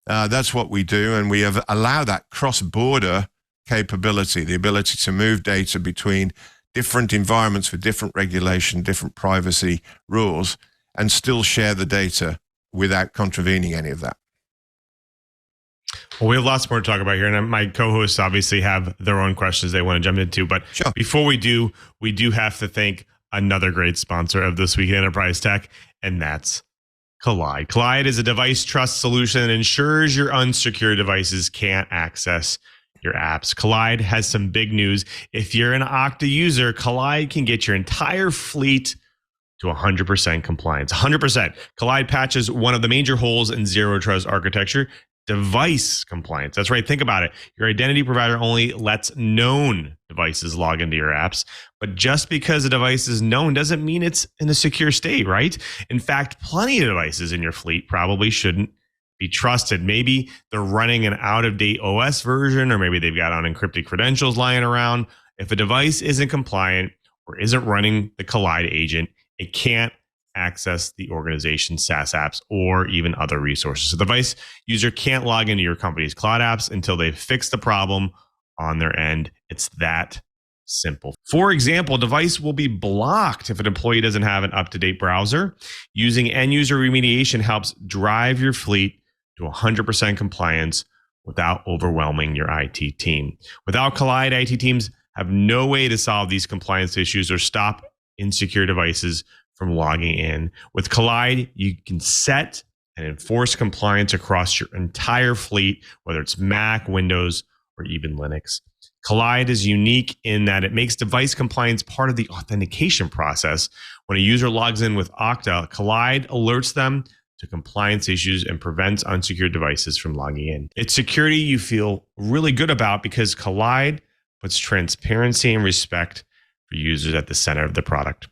that's what we do, and we have allowed that cross-border capability, the ability to move data between different environments with different regulation, different privacy rules, and still share the data without contravening any of that. Well, we have lots more to talk about here, and my co-hosts obviously have their own questions they want to jump into. But sure, before we do have to thank another great sponsor of This Week in Enterprise Tech, and that's Collide. Collide is a device trust solution that ensures your unsecured devices can't access your apps. Collide has some big news. If you're an Okta user, Collide can get your entire fleet to 100% compliance. 100%. Collide patches one of the major holes in zero trust architecture: device compliance. That's right. Think about it. Your identity provider only lets known devices log into your apps. But just because a device is known doesn't mean it's in a secure state, right? In fact, plenty of devices in your fleet probably shouldn't be trusted. Maybe they're running an out-of-date OS version, or maybe they've got unencrypted credentials lying around. If a device isn't compliant or isn't running the Collide agent, it can't access the organization's SaaS apps or even other resources. So the device user can't log into your company's cloud apps until they fix the problem on their end. It's that simple. For example, a device will be blocked if an employee doesn't have an up-to-date browser. Using end-user remediation helps drive your fleet to 100% compliance without overwhelming your IT team. Without Collide, IT teams have no way to solve these compliance issues or stop insecure devices from logging in. With Collide, you can set and enforce compliance across your entire fleet, whether it's Mac, Windows, or even Linux. Collide is unique in that it makes device compliance part of the authentication process. When a user logs in with Okta, Collide alerts them to compliance issues and prevents unsecured devices from logging in. It's security you feel really good about because Collide puts transparency and respect for users at the center of the product.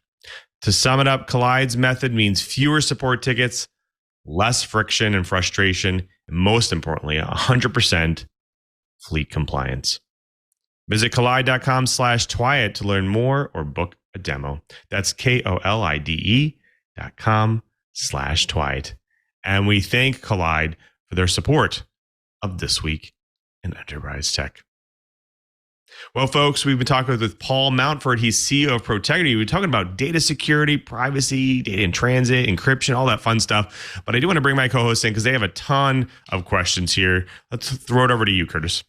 To sum it up, Collide's method means fewer support tickets, less friction and frustration, and most importantly, 100% fleet compliance. Visit collide.com/TWiT to learn more or book a demo. That's KOLIDE.com/TWiT. And we thank Collide for their support of This Week in Enterprise Tech. Well, folks, we've been talking with Paul Mountford. He's CEO of Protegrity. We're talking about data security, privacy, data in transit, encryption, all that fun stuff. But I do want to bring my co-hosts in because they have a ton of questions here. Let's throw it over to you, Curtis.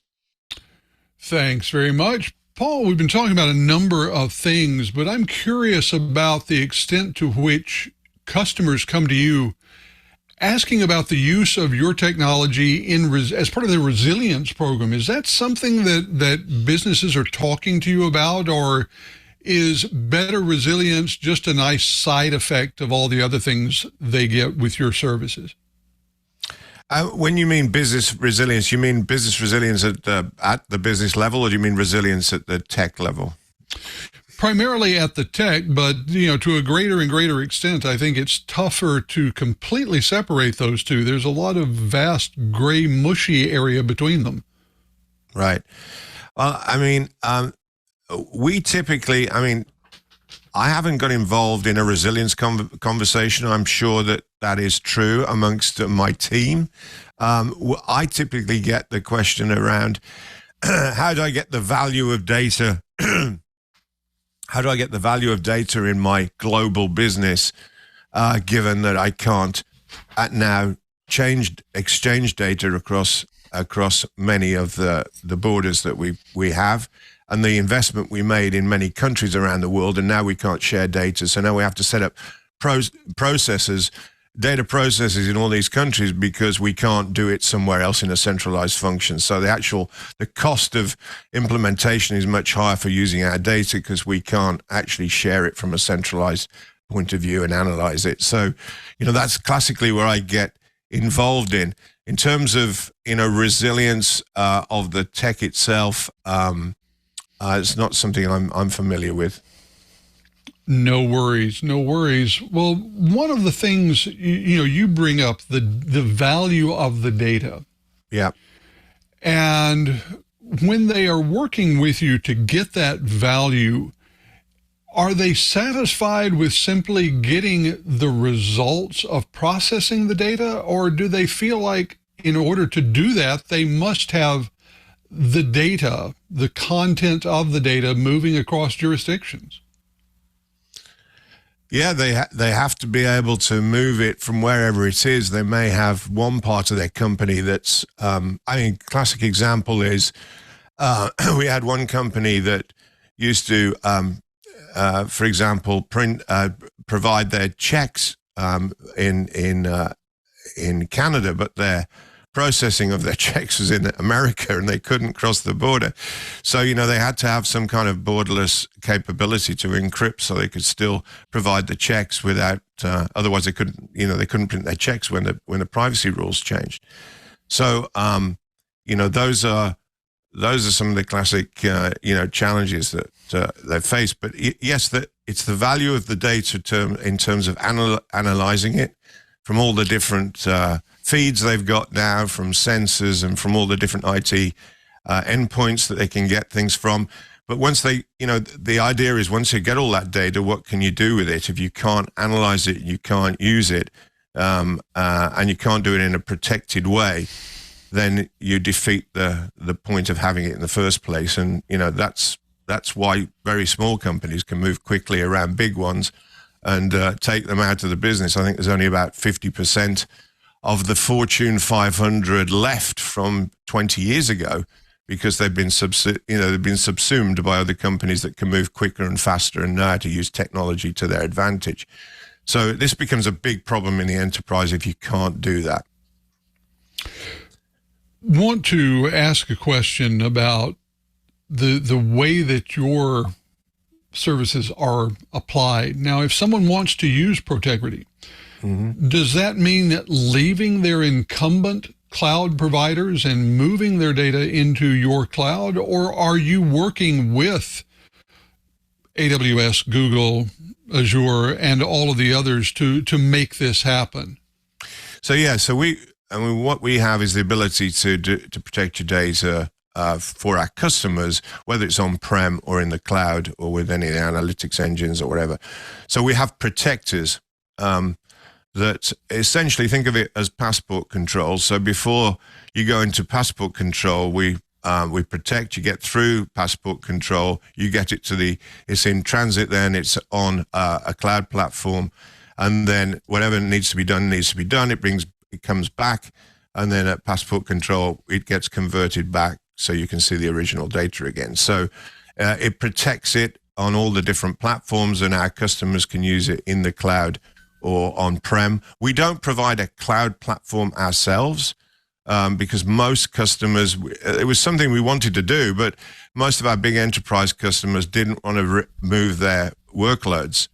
Thanks very much. Paul, we've been talking about a number of things, but I'm curious about the extent to which customers come to you asking about the use of your technology as part of their resilience program. Is that something that businesses are talking to you about, or is better resilience just a nice side effect of all the other things they get with your services? When you mean business resilience, you mean business resilience at the business level, or do you mean resilience at the tech level? Primarily at the tech, but to a greater and greater extent, I think it's tougher to completely separate those two. There's a lot of vast gray, mushy area between them. Right. Well, I mean, we typically, I haven't got involved in a resilience conversation. I'm sure that is true amongst my team. I typically get the question around, how do I get the value of data? How do I get the value of data in my global business, given that I can't now exchange data across many of the borders that we have, and the investment we made in many countries around the world, and now we can't share data. So now we have to set up data processes in all these countries because we can't do it somewhere else in a centralized function. So the cost of implementation is much higher for using our data because we can't actually share it from a centralized point of view and analyze it. So, that's classically where I get involved in. In terms of, resilience of the tech itself, it's not something I'm familiar with. No worries. Well, one of the things, you bring up the value of the data. Yeah. And when they are working with you to get that value, are they satisfied with simply getting the results of processing the data, or do they feel like in order to do that, they must have the data, the content of the data moving across jurisdictions? Yeah, they have to be able to move it from wherever it is. They may have one part of their company that's, classic example is we had one company that used to, for example, provide their checks in Canada, but their processing of their checks was in America and they couldn't cross the border. So, they had to have some kind of borderless capability to encrypt so they could still provide the checks without, otherwise they couldn't print their checks when the privacy rules changed. So, those are some of the classic, challenges that they face. But yes, it's the value of the data in terms of analyzing it from all the different feeds they've got now, from sensors and from all the different IT endpoints that they can get things from. But once the idea is once you get all that data, what can you do with it? If you can't analyze it, you can't use it, and you can't do it in a protected way, then you defeat the point of having it in the first place. And, that's why very small companies can move quickly around big ones and take them out of the business. I think there's only about 50% of the Fortune 500 left from 20 years ago because they've been subsumed by other companies that can move quicker and faster and know how to use technology to their advantage. So this becomes a big problem in the enterprise if you can't do that. Want to ask a question about the way that your services are applied. Now, if someone wants to use Protegrity, does that mean that leaving their incumbent cloud providers and moving their data into your cloud, or are you working with AWS, Google, Azure, and all of the others to make this happen? So what we have is the ability to protect your data for our customers, whether it's on-prem or in the cloud or with any of the analytics engines or whatever. So we have protectors that essentially, think of it as passport control. So before you go into passport control, we protect, you get through passport control, you get it it's in transit, then it's on a cloud platform, and then whatever needs to be done. It comes back, and then at passport control, it gets converted back so you can see the original data again. So it protects it on all the different platforms, and our customers can use it in the cloud or on-prem. We don't provide a cloud platform ourselves. because most customers, it was something we wanted to do, but most of our big enterprise customers didn't want to move their workloads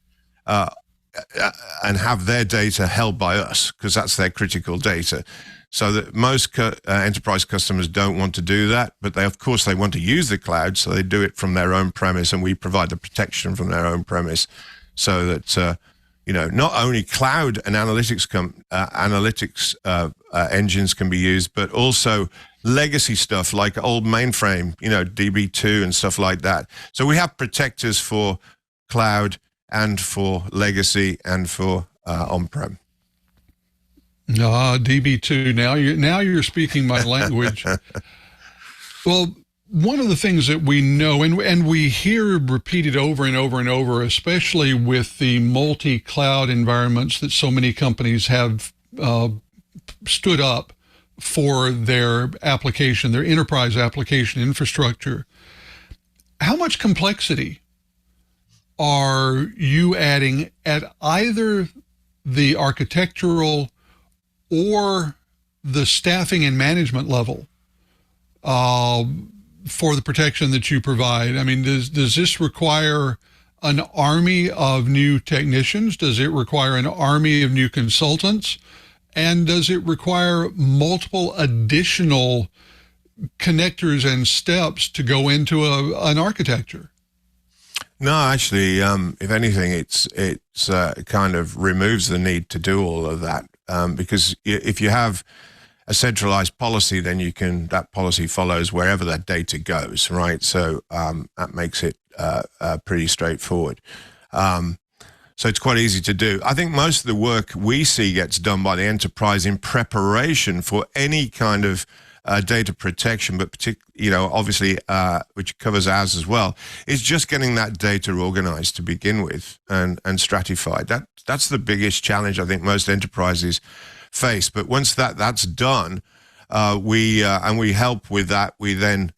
and have their data held by us, because that's their critical data. So that most enterprise customers don't want to do that, but of course they want to use the cloud, so they do it from their own premise, and we provide the protection from their own premise, so that not only cloud and analytics engines can be used, but also legacy stuff like old mainframe, DB2 and stuff like that. So we have protectors for cloud and for legacy and for on-prem. DB2. Now you're speaking my language. Well, one of the things that we know and we hear repeated over and over and over, especially with the multi-cloud environments that so many companies have stood up for their application, their enterprise application infrastructure. How much complexity are you adding at either the architectural or the staffing and management level for the protection that you provide? I mean, does this require an army of new technicians? Does it require an army of new consultants? And does it require multiple additional connectors and steps to go into an architecture? No, actually, if anything, it kind of removes the need to do all of that, because if you have a centralized policy, then that policy follows wherever that data goes, right? So that makes it pretty straightforward. So it's quite easy to do. I think most of the work we see gets done by the enterprise in preparation for any kind of data protection, but obviously, which covers ours as well, is just getting that data organized to begin with and stratified. That's the biggest challenge I think most enterprises face. But once that's done, we help with that. We then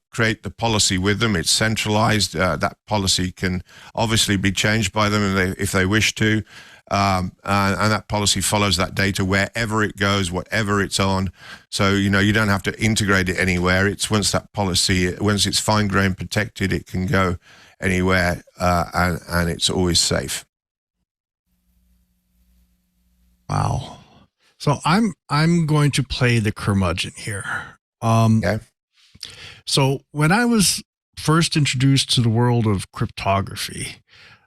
create the policy with them. It's centralized. That policy can obviously be changed by them if they wish to. And that policy follows that data wherever it goes, whatever it's on. So, you don't have to integrate it anywhere. It's once it's fine-grained protected, it can go anywhere, and it's always safe. Wow. So I'm going to play the curmudgeon here. Okay. So when I was first introduced to the world of cryptography,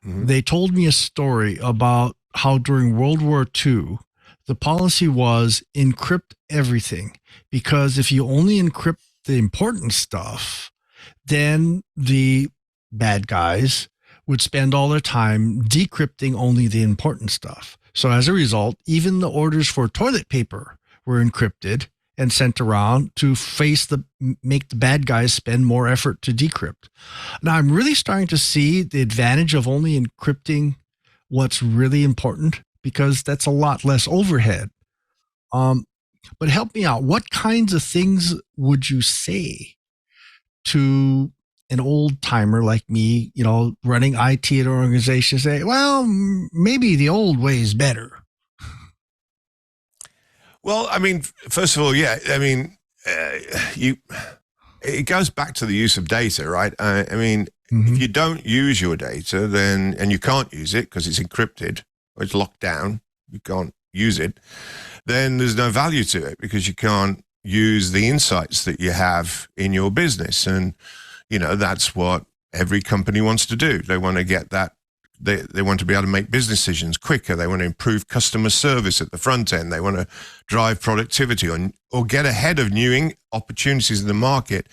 they told me a story about how during World War II, the policy was encrypt everything, because if you only encrypt the important stuff, then the bad guys would spend all their time decrypting only the important stuff. So as a result, even the orders for toilet paper were encrypted and sent around to make the bad guys spend more effort to decrypt. Now I'm really starting to see the advantage of only encrypting what's really important, because that's a lot less overhead. But help me out. What kinds of things would you say to an old timer like me, running IT at an organization, say, well, maybe the old way is better? Well, I mean, first of all, yeah, I mean, it goes back to the use of data, right? If you don't use your data, and you can't use it because it's encrypted or it's locked down, you can't use it, then there's no value to it, because you can't use the insights that you have in your business. And, that's what every company wants to do. They want to get that. They want to be able to make business decisions quicker. They want to improve customer service at the front end. They want to drive productivity or get ahead of new opportunities in the market.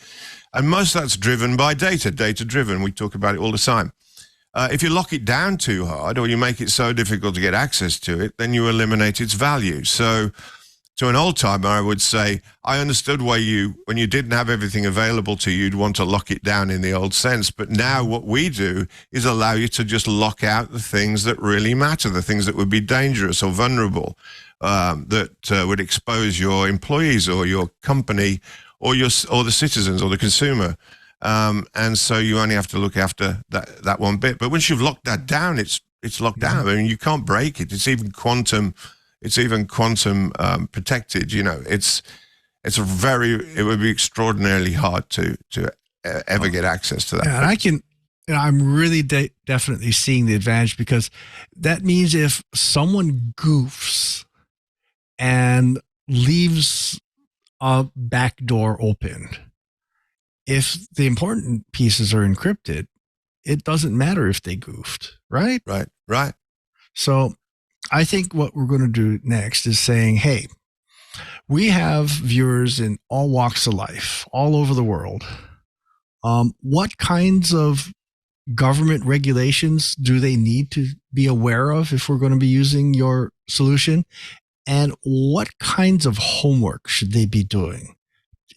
And most of that's driven by data-driven. We talk about it all the time. If you lock it down too hard, or you make it so difficult to get access to it, then you eliminate its value. So to an old timer, I would say, I understood why when you didn't have everything available to you, you'd want to lock it down in the old sense. But now what we do is allow you to just lock out the things that really matter, the things that would be dangerous or vulnerable, that would expose your employees or your company or the citizens or the consumer. And so you only have to look after that one bit. But once you've locked that down, it's locked down. I mean, you can't It's even quantum protected. It's it would be extraordinarily hard to ever get access to that. Yeah, and I'm really definitely seeing the advantage, because that means if someone goofs and leaves a back door open, if the important pieces are encrypted, it doesn't matter if they goofed, right? Right. So I think what we're going to do next is saying, hey, we have viewers in all walks of life, all over the world. What kinds of government regulations do they need to be aware of if we're going to be using your solution? And what kinds of homework should they be doing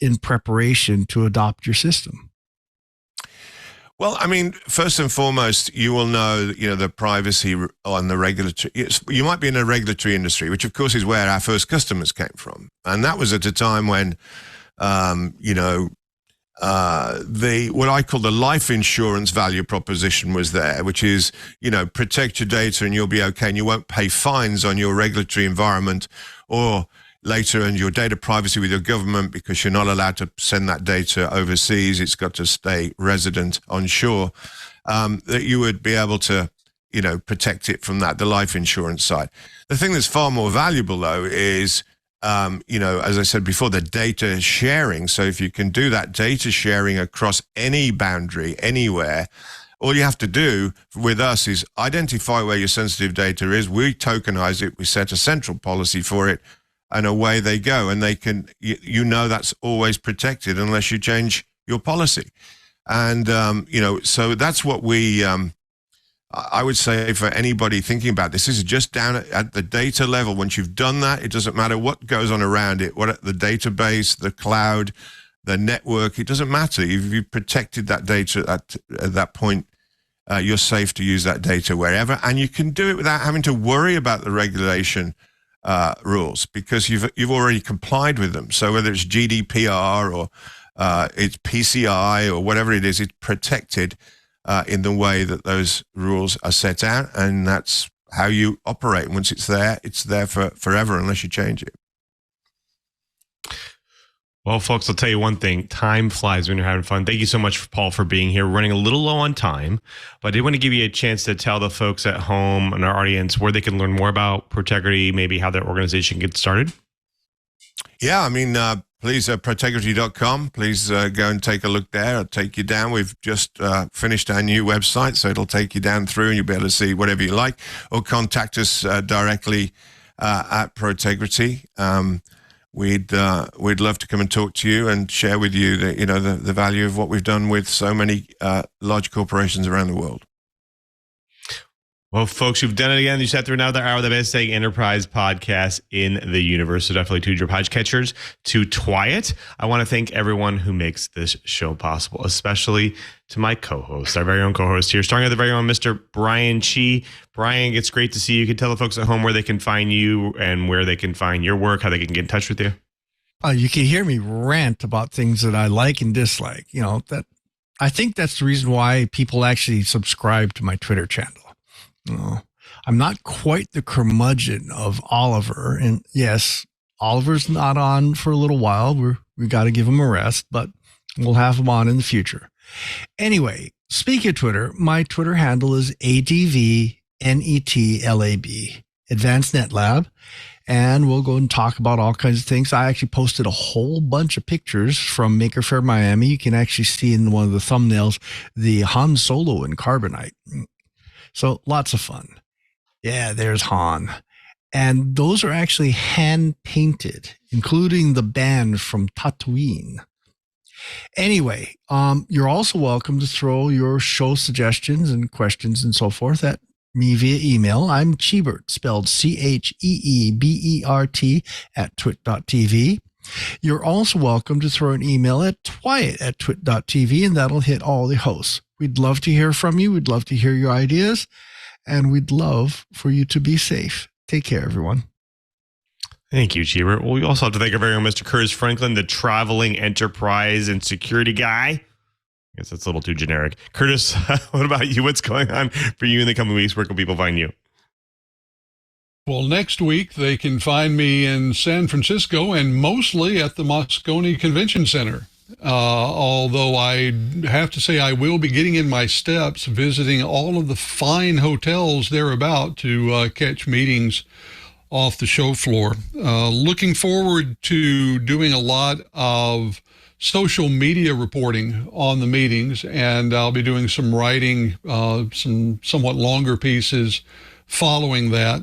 in preparation to adopt your system? Well, I mean, first and foremost, you will know, the privacy on the regulatory. You might be in a regulatory industry, which of course is where our first customers came from, and that was at a time when, what I call the life insurance value proposition was there, which is, protect your data and you'll be okay, and you won't pay fines on your regulatory environment or later in your data privacy with your government, because you're not allowed to send that data overseas. It's got to stay resident onshore, that you would be able to, protect it from that, the life insurance side. The thing that's far more valuable, though, is, as I said before, the data sharing. So if you can do that data sharing across any boundary, anywhere, all you have to do with us is identify where your sensitive data is. We tokenize it. We set a central policy for it, and away they go. And they can, that's always protected unless you change your policy. And, so that's what we, I would say for anybody thinking about this is just down at the data level. Once you've done that, it doesn't matter what goes on around it, what the database, the cloud, the network, it doesn't matter. If you've protected that data at that point, you're safe to use that data wherever. And you can do it without having to worry about the regulation rules, because you've already complied with them. So whether it's GDPR or it's PCI or whatever it is, it's protected in the way that those rules are set out, and that's how you operate. Once it's there for forever unless you change it. Well, folks, I'll tell you one thing. Time flies when you're having fun. Thank you so much, Paul, for being here. We're running a little low on time, but I did want to give you a chance to tell the folks at home and our audience where they can learn more about Protegrity, maybe how their organization gets started. Yeah, I mean, please, protegrity.com. Please go and take a look there. I'll take you down. We've just finished our new website, so it'll take you down through and you'll be able to see whatever you like, or contact us directly at Protegrity. We'd love to come and talk to you and share with you the value of what we've done with so many large corporations around the world. Well, folks, you've done it again. You sat through another hour of the best selling enterprise podcast in the universe. So definitely tune your podcatchers to TWiT. I want to thank everyone who makes this show possible, especially to my co-host, our very own co-host here, starting with the very own Mr. Brian Chee. Brian, it's great to see you. You can tell the folks at home where they can find you and where they can find your work, how they can get in touch with you. You can hear me rant about things that I like and dislike. That I think that's the reason why people actually subscribe to my Twitter channel. I'm not quite the curmudgeon of Oliver, and yes, Oliver's not on for a little while. We got to give him a rest, but we'll have him on in the future. Anyway, speaking of Twitter, my Twitter handle is ADVNETLAB, Advanced Net Lab, and we'll go and talk about all kinds of things. I actually posted a whole bunch of pictures from Maker Faire Miami. You can actually see in one of the thumbnails the Han Solo in Carbonite. So lots of fun. Yeah, there's Han. And those are actually hand painted, including the band from Tatooine. Anyway, you're also welcome to throw your show suggestions and questions and so forth at me via email. I'm Cheebert, spelled CheeBert at twit.tv. You're also welcome to throw an email at TWiT at twit.tv, and that'll hit all the hosts. We'd love to hear from you. We'd love to hear your ideas, and we'd love for you to be safe. Take care, everyone. Thank you, Cheebert. Well, we also have to thank our very own Mr. Curtis Franklin, the traveling enterprise and security guy. I guess that's a little too generic. Curtis, what about you? What's going on for you in the coming weeks? Where can people find you? Well, next week they can find me in San Francisco and mostly at the Moscone Convention Center. Although I have to say I will be getting in my steps, visiting all of the fine hotels thereabout to catch meetings off the show floor. Looking forward to doing a lot of social media reporting on the meetings, and I'll be doing some writing, some somewhat longer pieces following that.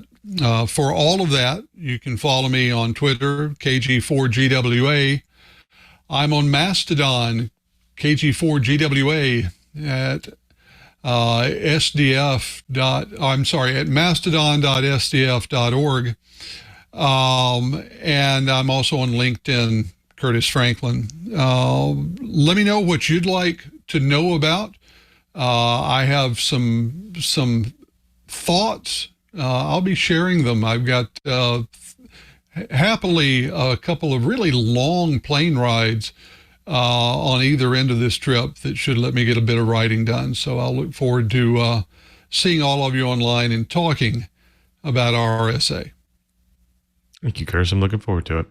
For all of that, you can follow me on Twitter, KG4GWA. I'm on Mastodon, KG4GWA at at mastodon.sdf.org. And I'm also on LinkedIn, Curtis Franklin. Let me know what you'd like to know about. I have some thoughts. I'll be sharing them. I've got happily a couple of really long plane rides on either end of this trip that should let me get a bit of writing done. So I'll look forward to seeing all of you online and talking about RSA. Thank you, Curtis. I'm looking forward to it.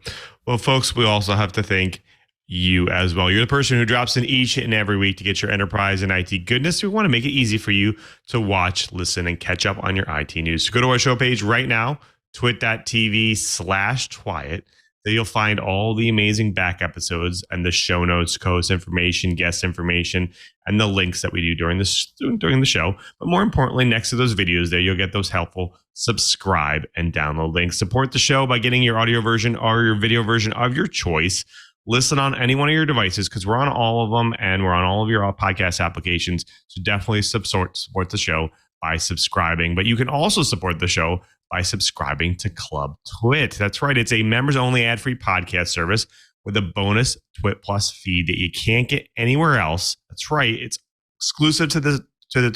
Well, folks, we also have to thank you as well. You're the person who drops in each and every week to get your enterprise and IT goodness. We want to make it easy for you to watch, listen, and catch up on your IT news. So go to our show page right now, twit.tv/TWiT. There you'll find all the amazing back episodes and the show notes, co-host information, guest information, and the links that we do during the show. But more importantly, next to those videos there, you'll get those helpful subscribe and download links. Support the show by getting your audio version or your video version of your choice. Listen on any one of your devices because we're on all of them and we're on all of your podcast applications. So definitely support the show by subscribing. But you can also support the show by subscribing to Club TWiT. That's right. It's a members-only ad-free podcast service with a bonus TWiT Plus feed that you can't get anywhere else. That's right. It's exclusive to the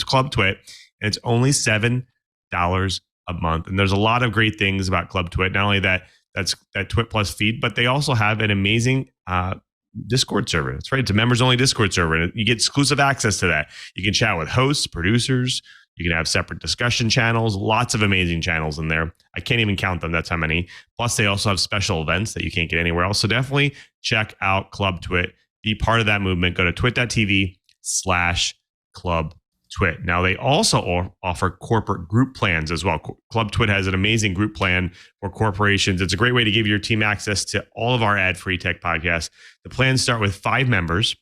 Club TWiT, and it's only $7 a month. And there's a lot of great things about Club TWiT. Not only that's that TWiT Plus feed, but they also have an amazing Discord server. That's right. It's a members-only Discord server, and you get exclusive access to that. You can chat with hosts, producers. You can have separate discussion channels, lots of amazing channels in there. I can't even count them. That's how many. Plus, they also have special events that you can't get anywhere else. So definitely check out Club TWiT. Be part of that movement. Go to twit.tv/ClubTWiT. Now, they also offer corporate group plans as well. Club TWiT has an amazing group plan for corporations. It's a great way to give your team access to all of our ad-free tech podcasts. The plans start with 5 members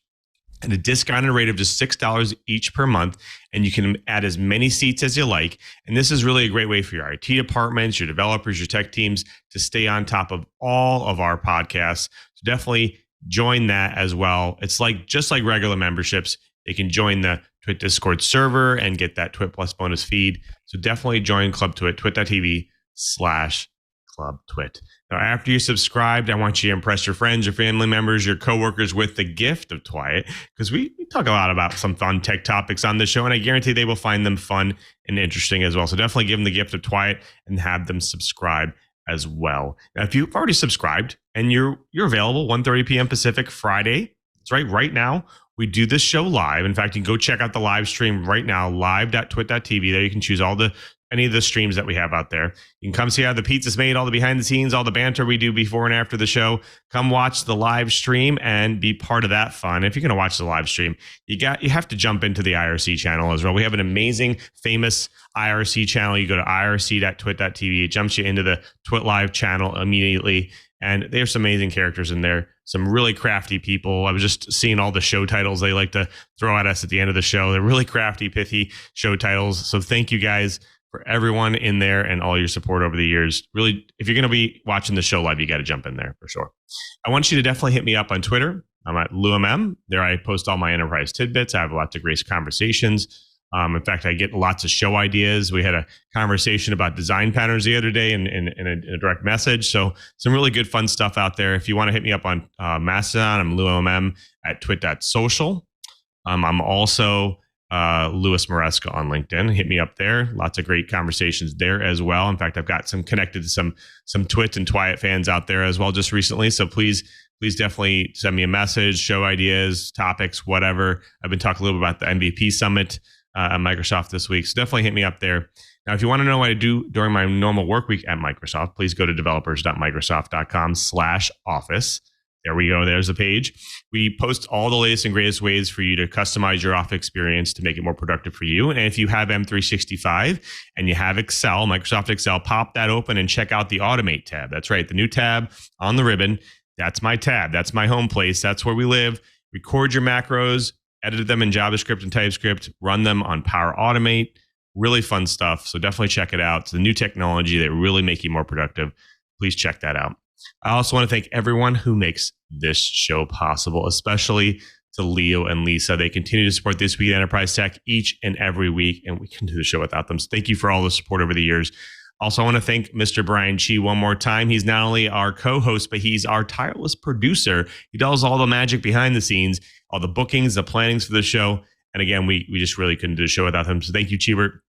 and a discounted rate of just $6 each per month. And you can add as many seats as you like. And this is really a great way for your IT departments, your developers, your tech teams to stay on top of all of our podcasts. So definitely join that as well. It's just like regular memberships. They can join the TWiT Discord server and get that TWiT Plus bonus feed. So definitely join Club TWiT, twit.tv/ClubTWiT. Now, after you're subscribed, I want you to impress your friends, your family members, your coworkers with the gift of TWiT, because we talk a lot about some fun tech topics on the show, and I guarantee they will find them fun and interesting as well. So definitely give them the gift of TWiT and have them subscribe as well. Now, if you've already subscribed and you're available 1:30 p.m. Pacific Friday, that's right, right now, we do this show live. In fact, you can go check out the live stream right now, live.twit.tv. There you can choose any of the streams that we have out there. You can come see how the pizza's made, all the behind the scenes, all the banter we do before and after the show. Come watch the live stream and be part of that fun. If you're going to watch the live stream, you have to jump into the IRC channel as well. We have an amazing, famous IRC channel. You go to irc.twit.tv. It jumps you into the TWiT Live channel immediately. And there's some amazing characters in there, some really crafty people. I was just seeing all the show titles they like to throw at us at the end of the show. They're really crafty, pithy show titles. So thank you guys for everyone in there and all your support over the years. Really, if you're going to be watching the show live, you got to jump in there for sure. I want you to definitely hit me up on Twitter. I'm at LouMM. There I post all my enterprise tidbits. I have lots of great conversations. In fact, I get lots of show ideas. We had a conversation about design patterns the other day in a direct message. So some really good fun stuff out there. If you want to hit me up on Mastodon, I'm LouMM at twit.social. I'm also Louis Maresca on LinkedIn. Hit me up there. Lots of great conversations there as well. In fact, I've got some connected to some TWiT and TWiT fans out there as well just recently. So please definitely send me a message, show ideas, topics, whatever. I've been talking a little bit about the MVP Summit at Microsoft this week. So definitely hit me up there. Now, if you want to know what I do during my normal work week at Microsoft, please go to developers.microsoft.com/office. There we go. There's the page. We post all the latest and greatest ways for you to customize your Office experience to make it more productive for you. And if you have M365 and you have Excel, Microsoft Excel, pop that open and check out the Automate tab. That's right. The new tab on the ribbon. That's my tab. That's my home place. That's where we live. Record your macros, edit them in JavaScript and TypeScript, run them on Power Automate. Really fun stuff. So definitely check it out. It's the new technology that really make you more productive. Please check that out. I also want to thank everyone who makes this show possible, especially to Leo and Lisa. They continue to support This Week in Enterprise Tech each and every week, and we can do the show without them. So thank you for all the support over the years. Also, I want to thank Mr. Brian Chee one more time. He's not only our co-host, but he's our tireless producer. He does all the magic behind the scenes, all the bookings, the plannings for the show. And again, we just really couldn't do the show without him. So thank you, Cheebert,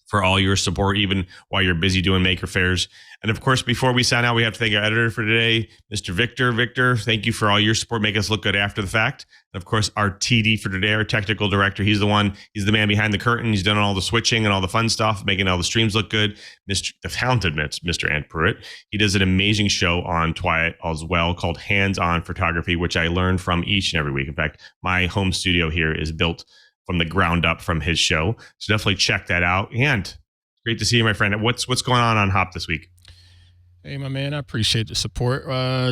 for all your support, even while you're busy doing Maker Fairs. And of course, before we sign out, we have to thank our editor for today, Mr. Victor. Victor, thank you for all your support. Make us look good after the fact. And of course, our TD for today, our technical director. He's the man behind the curtain. He's done all the switching and all the fun stuff, making all the streams look good. The talented Mr. Ant Pruitt. He does an amazing show on TWiT as well called Hands-On Photography, which I learn from each and every week. In fact, my home studio here is built from the ground up from his show. So definitely check that out. And great to see you, my friend. What's going on Hop this week? Hey, my man, I appreciate the support.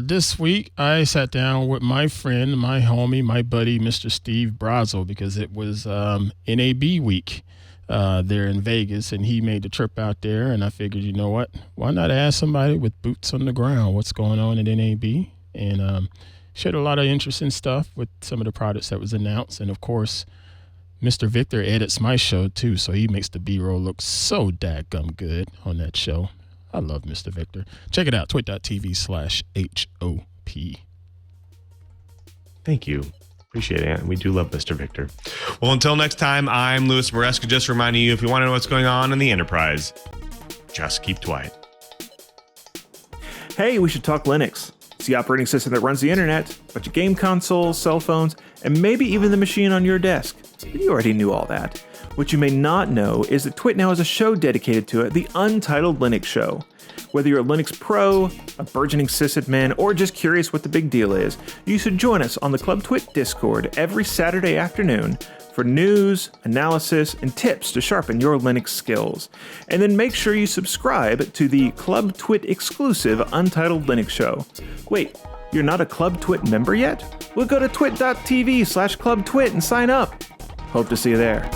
This week, I sat down with my friend, my homie, my buddy, Mr. Steve Brazo, because it was NAB week there in Vegas, and he made the trip out there, and I figured, you know what? Why not ask somebody with boots on the ground what's going on at NAB? And shared a lot of interesting stuff with some of the products that was announced, and of course, Mr. Victor edits my show too, so he makes the B-roll look so dadgum good on that show. I love Mr. Victor. Check it out, twit.tv/HOP. Thank you. Appreciate it. We do love Mr. Victor. Well, until next time, I'm Louis Maresca, just reminding you, if you want to know what's going on in the enterprise, just keep TWiT. Hey, we should talk Linux. It's the operating system that runs the internet, a bunch of game consoles, cell phones, and maybe even the machine on your desk. But you already knew all that. What you may not know is that TWiT now has a show dedicated to it, the Untitled Linux Show. Whether you're a Linux pro, a burgeoning sysadmin, or just curious what the big deal is, you should join us on the Club TWiT Discord every Saturday afternoon for news, analysis, and tips to sharpen your Linux skills. And then make sure you subscribe to the Club TWiT exclusive Untitled Linux Show. Wait, you're not a Club TWiT member yet? Well, go to twit.tv/clubtwit and sign up. Hope to see you there.